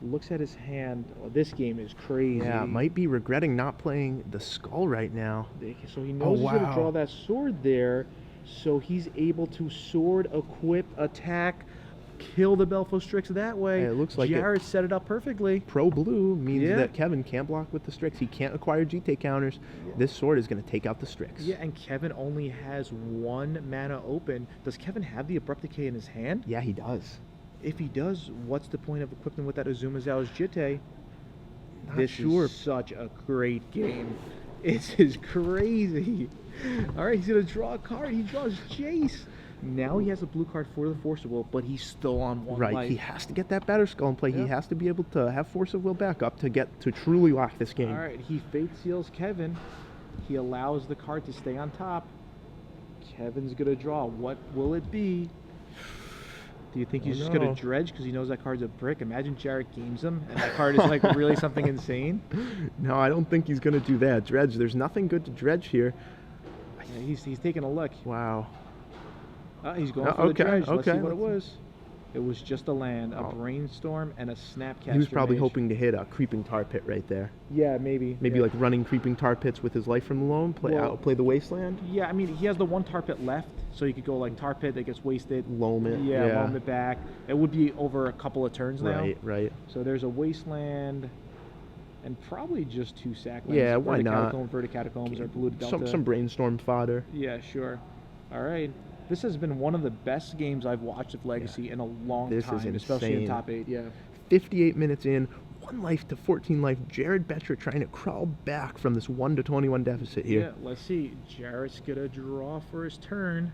Speaker 2: Looks at his hand. Oh, this game is crazy.
Speaker 1: Yeah, might be regretting not playing the Skull right now.
Speaker 2: So he knows he's going to draw that sword there. So he's able to sword, equip, attack, kill the Baleful Strix that way.
Speaker 1: Hey, it looks like
Speaker 2: Jared set it up perfectly.
Speaker 1: Pro blue means that Kevin can't block with the Strix. He can't acquire GT counters. This sword is going to take out the Strix.
Speaker 2: Yeah, and Kevin only has 1 mana open. Does Kevin have the Abrupt Decay in his hand?
Speaker 1: Yeah, he does.
Speaker 2: If he does, what's the point of equipping with that Azumazao's Jitte? This is such a great game. It is crazy. All right, he's going to draw a card. He draws Jace. Now he has a blue card for the Force of Will, but he's still on 1 life.
Speaker 1: Right, he has to get that Batter Skull in play.
Speaker 2: Yep.
Speaker 1: He has to be able to have Force of Will back up to truly lock this game.
Speaker 2: All right, he Fate Seals Kevin. He allows the card to stay on top. Kevin's going to draw. What will it be? Do you think he's just going to dredge because he knows that card's a brick? Imagine Jared games him and that card is like really something insane.
Speaker 1: No, I don't think he's going to do that. Dredge, there's nothing good to dredge here.
Speaker 2: Yeah, he's taking a look.
Speaker 1: Wow.
Speaker 2: He's going for the dredge. Let's see
Speaker 1: Okay.
Speaker 2: what it was. It was just a land, a Brainstorm, and a Snapcaster.
Speaker 1: He was probably
Speaker 2: Mage.
Speaker 1: hoping to hit a Creeping Tar Pit right there.
Speaker 2: Yeah, maybe.
Speaker 1: Maybe like running Creeping Tar Pits with his Life from the Loam, play the Wasteland.
Speaker 2: Yeah, I mean, he has the 1 Tar Pit left, so he could go like Tar Pit that gets wasted.
Speaker 1: Loam it.
Speaker 2: Yeah, loam it back. It would be over a couple of turns now.
Speaker 1: Right.
Speaker 2: So there's a Wasteland, and probably just 2 sack lands.
Speaker 1: Yeah, why not?
Speaker 2: Vertic Catacombs or Blue Delta.
Speaker 1: Some Brainstorm fodder.
Speaker 2: Yeah, sure. All right. This has been one of the best games I've watched of Legacy in a long time, especially in top 8. Yeah.
Speaker 1: 58 minutes in, 1 life to 14 life. Jared Boettcher trying to crawl back from this 1-21 deficit here.
Speaker 2: Yeah, let's see. Jared's gonna draw for his turn,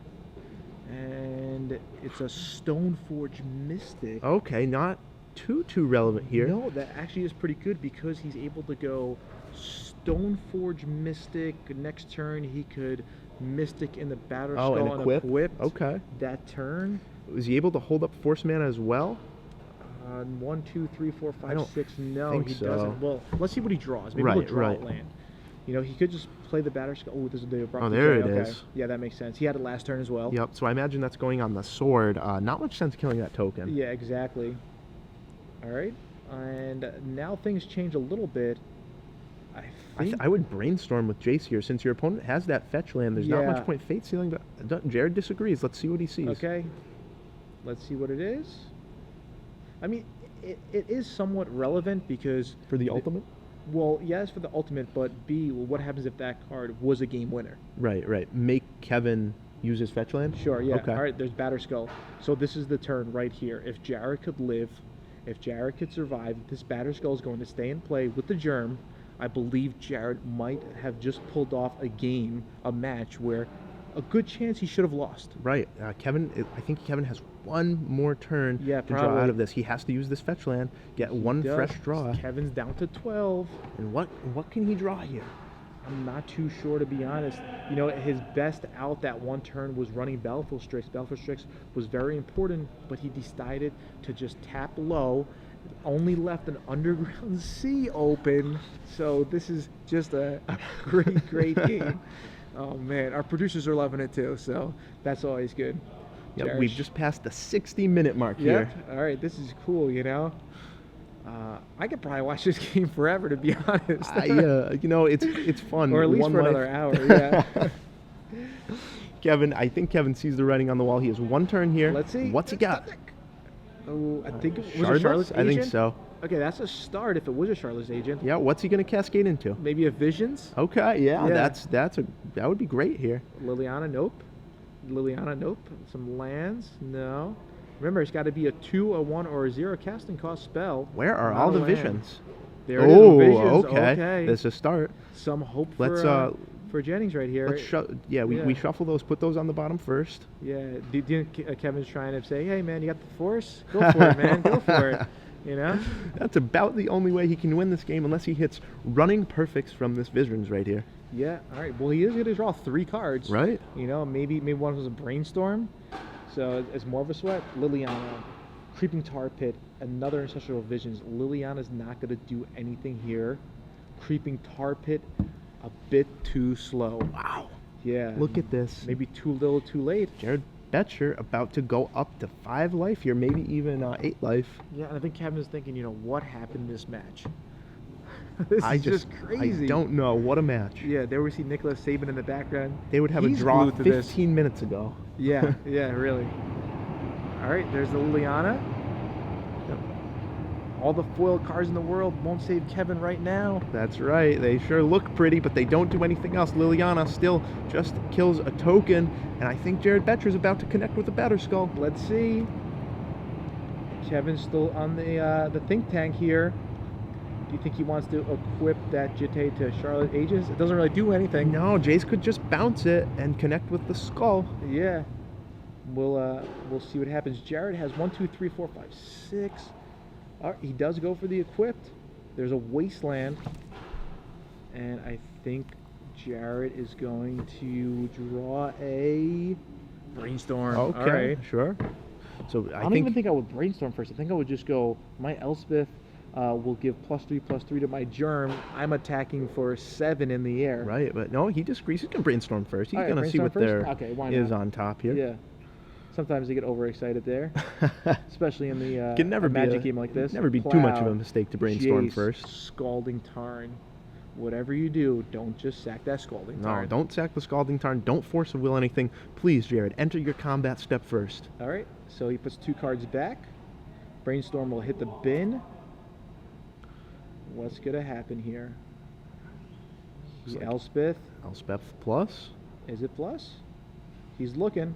Speaker 2: and it's a Stoneforge Mystic.
Speaker 1: Okay, not too relevant here.
Speaker 2: No, that actually is pretty good because he's able to go Stoneforge Mystic. Next turn, he could Mystic in the Batter Skull
Speaker 1: and equip. Okay.
Speaker 2: That turn.
Speaker 1: Was he able to hold up Force Mana as well?
Speaker 2: 1, 2, 3, 4, 5, 6. No, he
Speaker 1: so.
Speaker 2: doesn't. Well, let's see what he draws. Maybe he'll draw a land. He could just play the Batter Skull. Oh, this is the Abrupt
Speaker 1: Decay. There it
Speaker 2: okay.
Speaker 1: is.
Speaker 2: Yeah, that makes sense. He had it last turn as well.
Speaker 1: Yep. So I imagine that's going on the sword. Not much sense killing that token.
Speaker 2: Yeah, exactly. All right, and now things change a little bit.
Speaker 1: I would Brainstorm with Jace here. Since your opponent has that fetch land, there's not much point Fate Sealing, but Jared disagrees. Let's see what he sees.
Speaker 2: Okay. Let's see what it is. I mean, it is somewhat relevant because...
Speaker 1: For the ultimate?
Speaker 2: Well, yes, for the ultimate, but B, well, what happens if that card was a game winner?
Speaker 1: Right. Make Kevin use his fetch land?
Speaker 2: Sure, yeah.
Speaker 1: Okay.
Speaker 2: All right, there's Batter Skull. So this is the turn right here. If Jared could live, if Jared could survive, this Batter Skull is going to stay in play with the Germ. I believe Jared might have just pulled off a match where a good chance he should have lost.
Speaker 1: Right. I think Kevin has 1 more turn to draw out of this. He has to use this fetch land, get 1 fresh draw.
Speaker 2: Kevin's down to 12.
Speaker 1: And what can he draw here?
Speaker 2: I'm not too sure, to be honest. His best out that 1 turn was running Baleful Strix. Baleful Strix was very important, but he decided to just tap low. Only left an Underground Sea open, so this is just a great game. Oh man, our producers are loving it too, so that's always good.
Speaker 1: Yeah, we've just passed the 60-minute mark here.
Speaker 2: All right, this is cool. I could probably watch this game forever, to be honest.
Speaker 1: It's fun.
Speaker 2: Or at least for another hour. Yeah.
Speaker 1: Kevin, I think Kevin sees the writing on the wall. He has one turn here.
Speaker 2: Let's see.
Speaker 1: What's he got?
Speaker 2: Oh, I think it was a
Speaker 1: Shardless?
Speaker 2: Charlotte's
Speaker 1: I think
Speaker 2: Agent?
Speaker 1: so.
Speaker 2: Okay, that's a start if it was a Charlotte's Agent.
Speaker 1: Yeah, what's he going to cascade into?
Speaker 2: Maybe a Visions?
Speaker 1: Okay, yeah,
Speaker 2: Yeah.
Speaker 1: that would be great here.
Speaker 2: Liliana, nope. Liliana, nope. Some lands, no. Remember, it's got to be a 2, a 1, or a 0 casting cost spell.
Speaker 1: Where are
Speaker 2: not
Speaker 1: all
Speaker 2: a
Speaker 1: the
Speaker 2: land.
Speaker 1: visions?
Speaker 2: There it is,
Speaker 1: Oh,
Speaker 2: Visions.
Speaker 1: okay. That's a start.
Speaker 2: Some hope
Speaker 1: Let's
Speaker 2: for Jennings right here.
Speaker 1: we shuffle those, put those on the bottom first.
Speaker 2: Yeah, Kevin's trying to say, hey, man, you got the force? Go for it, man. Go for it. You know?
Speaker 1: That's about the only way he can win this game unless he hits running perfects from this Visions right here.
Speaker 2: Yeah, all right. Well, he is going to draw 3 cards.
Speaker 1: Right.
Speaker 2: You know, maybe one was a Brainstorm. So it's more of a sweat. Liliana, Creeping Tar Pit, another Ancestral Visions. Liliana's not going to do anything here. Creeping Tar Pit, a bit too slow.
Speaker 1: Wow.
Speaker 2: Yeah.
Speaker 1: Look at this.
Speaker 2: Maybe too little, too late.
Speaker 1: Jared Boettcher about to go up to 5 life here, maybe even 8 life.
Speaker 2: Yeah, and I think Kevin's thinking, you know, what happened in this match? This is just crazy.
Speaker 1: I don't know. What a match.
Speaker 2: Yeah, there we see Nicholas Saban in the background.
Speaker 1: They would have
Speaker 2: He's
Speaker 1: a draw
Speaker 2: glued to this.
Speaker 1: 15 minutes ago.
Speaker 2: Yeah, yeah, really. All right, there's the Liliana. All the foil cards in the world won't save Kevin right now.
Speaker 1: That's right. They sure look pretty, but they don't do anything else. Liliana still just kills a token, and I think Jared Boettcher's about to connect with a Batterskull.
Speaker 2: Let's see. Kevin's still on the think tank here. Do you think he wants to equip that Jitte to Charlotte Aegis? It doesn't really do anything.
Speaker 1: No, Jace could just bounce it and connect with the skull.
Speaker 2: Yeah. We'll see what happens. Jared has 1, 2, 3, 4, 5, 6. All right, he does go for the equipped. There's a Wasteland. And I think Jared is going to draw a Brainstorm.
Speaker 1: Okay,
Speaker 2: All right.
Speaker 1: sure. So
Speaker 2: I don't even think I would Brainstorm first. I think I would just go, my Elspeth will give +3/+3 to my Germ. I'm attacking for 7 in the air.
Speaker 1: Right, but no, he disagrees. He's going to Brainstorm first. He's
Speaker 2: All right,
Speaker 1: going to see what
Speaker 2: Brainstorm
Speaker 1: there
Speaker 2: first? Okay, why
Speaker 1: is
Speaker 2: not?
Speaker 1: on top here.
Speaker 2: Yeah. Sometimes they get overexcited there, especially in the
Speaker 1: Can never
Speaker 2: a
Speaker 1: be
Speaker 2: Magic game like this.
Speaker 1: Never be too much of
Speaker 2: Plow,
Speaker 1: a mistake to Brainstorm
Speaker 2: Jace,
Speaker 1: first.
Speaker 2: Scalding Tarn. Whatever you do, don't just sack that Scalding Tarn.
Speaker 1: No, don't sack the Scalding Tarn. Don't force a will anything. Please, Jared, enter your combat step first.
Speaker 2: All right, so he puts 2 cards back. Brainstorm will hit the bin. What's going to happen here?
Speaker 1: Looks like
Speaker 2: Elspeth.
Speaker 1: Elspeth plus.
Speaker 2: Is it plus? He's looking.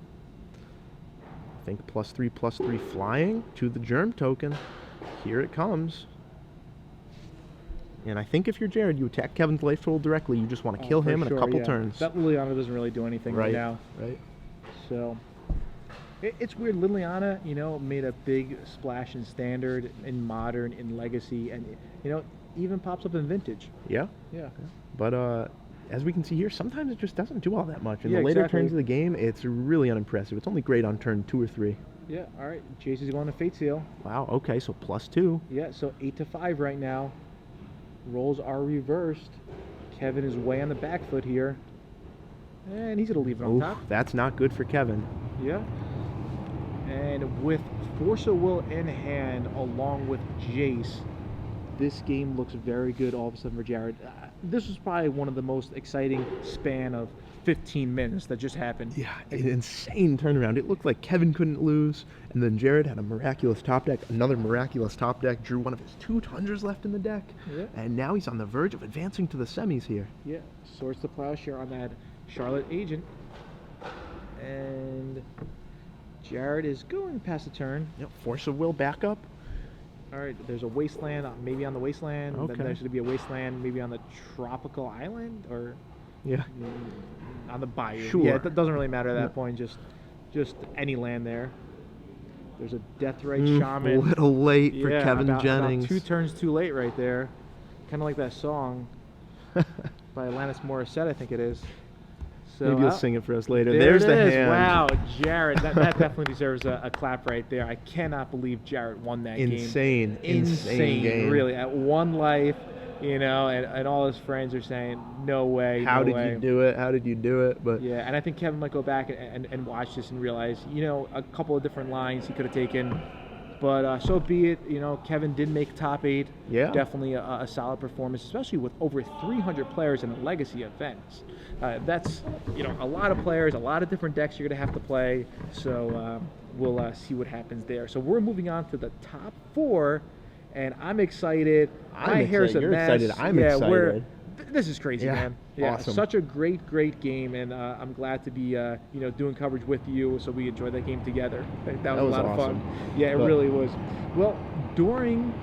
Speaker 1: I think +3/+3 flying to the Germ token. Here it comes. And I think if you're Jared, you attack Kevin's life total directly. You just want to kill
Speaker 2: For
Speaker 1: him in
Speaker 2: sure,
Speaker 1: a couple
Speaker 2: yeah.
Speaker 1: turns.
Speaker 2: That Liliana doesn't really do anything right now.
Speaker 1: Right.
Speaker 2: So it's weird. Liliana, you know, made a big splash in Standard, in Modern, in Legacy, and you know, even pops up in Vintage.
Speaker 1: Yeah.
Speaker 2: Yeah.
Speaker 1: But as we can see here, sometimes it just doesn't do all that much. In
Speaker 2: Yeah,
Speaker 1: the later
Speaker 2: exactly.
Speaker 1: turns of the game, it's really unimpressive. It's only great on turn 2 or 3.
Speaker 2: Yeah. All right. Jace is going to Fate Seal.
Speaker 1: Wow. Okay. So +2.
Speaker 2: Yeah. So 8-5 right now. Rolls are reversed. Kevin is way on the back foot here, and he's going to leave it on
Speaker 1: Oof,
Speaker 2: top.
Speaker 1: that's not good for Kevin.
Speaker 2: Yeah. And with Force of Will in hand, along with Jace, this game looks very good all of a sudden for Jared. This was probably one of the most exciting span of 15 minutes that just happened.
Speaker 1: Yeah, an insane turnaround. It looked like Kevin couldn't lose, and then Jared had a miraculous top deck, another miraculous top deck, drew one of his 2 Tundras left in the deck,
Speaker 2: Yeah.
Speaker 1: and now he's on the verge of advancing to the semis here.
Speaker 2: Yeah, Swords to Plowshare on that Charlotte Agent. And Jared is going past the turn.
Speaker 1: Yep, Force of Will backup.
Speaker 2: All right, there's a Wasteland, maybe on the Wasteland.
Speaker 1: Okay.
Speaker 2: Then there's going to be a Wasteland maybe on the Tropical Island, or
Speaker 1: Yeah.
Speaker 2: on the Bayou.
Speaker 1: Sure.
Speaker 2: Yeah, it doesn't really matter at that
Speaker 1: No.
Speaker 2: point. Just any land there. There's a Deathrite Shaman.
Speaker 1: A little late for
Speaker 2: Yeah,
Speaker 1: Kevin
Speaker 2: about
Speaker 1: Jennings.
Speaker 2: 2 turns too late right there. Kind of like that song by Alanis Morissette, I think it is. So
Speaker 1: Maybe you'll sing it for us later.
Speaker 2: there
Speaker 1: There's
Speaker 2: it
Speaker 1: the
Speaker 2: is.
Speaker 1: hand.
Speaker 2: Wow, Jared, that definitely deserves a clap right there. I cannot believe Jared won that
Speaker 1: Insane,
Speaker 2: game.
Speaker 1: insane game.
Speaker 2: Really. At 1 life, you know, and all his friends are saying, no way,
Speaker 1: How
Speaker 2: no
Speaker 1: did
Speaker 2: way.
Speaker 1: you do it? How did you do it? But
Speaker 2: Yeah, and I think Kevin might go back and watch this and realize, you know, a couple of different lines he could have taken, But so be it. You know, Kevin did make top 8.
Speaker 1: Yeah.
Speaker 2: Definitely a solid performance, especially with over 300 players in a legacy events. That's, you know, a lot of players, a lot of different decks you're going to have to play. So we'll see what happens there. So we're moving on to the top 4, and I'm excited. My hair's a
Speaker 1: You're
Speaker 2: mess.
Speaker 1: excited. I'm excited.
Speaker 2: This is crazy,
Speaker 1: Yeah,
Speaker 2: man. Yeah,
Speaker 1: awesome.
Speaker 2: such a great game, and I'm glad to be, you know, doing coverage with you, so we enjoy that game together. That was a lot of
Speaker 1: awesome.
Speaker 2: fun. Yeah, it really was. Well, during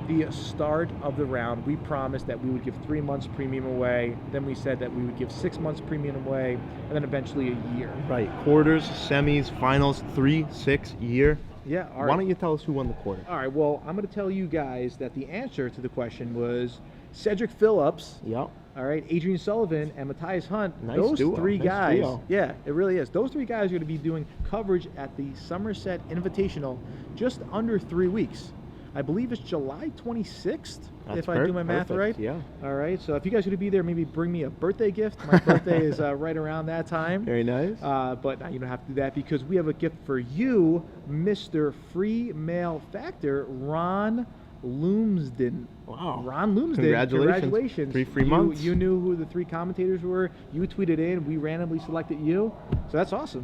Speaker 2: the start of the round, we promised that we would give 3 months premium away. Then we said that we would give 6 months premium away, and then eventually a year.
Speaker 1: Right. Quarters, semis, finals, 3, 6, year.
Speaker 2: Yeah. All right.
Speaker 1: Why don't you tell us who won the quarter?
Speaker 2: All right. Well, I'm going to tell you guys that the answer to the question was Cedric Phillips.
Speaker 1: Yep.
Speaker 2: All right, Adrian Sullivan and Matthias Hunt.
Speaker 1: Nice
Speaker 2: those
Speaker 1: duo.
Speaker 2: 3
Speaker 1: Nice
Speaker 2: guys.
Speaker 1: duo.
Speaker 2: Yeah, it really is. Those 3 guys are going to be doing coverage at the Somerset Invitational just under 3 weeks. I believe it's July 26th, if I do my math right.
Speaker 1: Yeah.
Speaker 2: All right, so if you guys are going to be there, maybe bring me a birthday gift. My birthday is right around that time.
Speaker 1: Very nice.
Speaker 2: But you don't have to do that because we have a gift for you, Mr. Free Mail Factor, Ron Loomsden.
Speaker 1: Wow.
Speaker 2: Ron Loomsden.
Speaker 1: Congratulations. 3 free months.
Speaker 2: You knew who the 3 commentators were. You tweeted in. We randomly selected you. So that's awesome.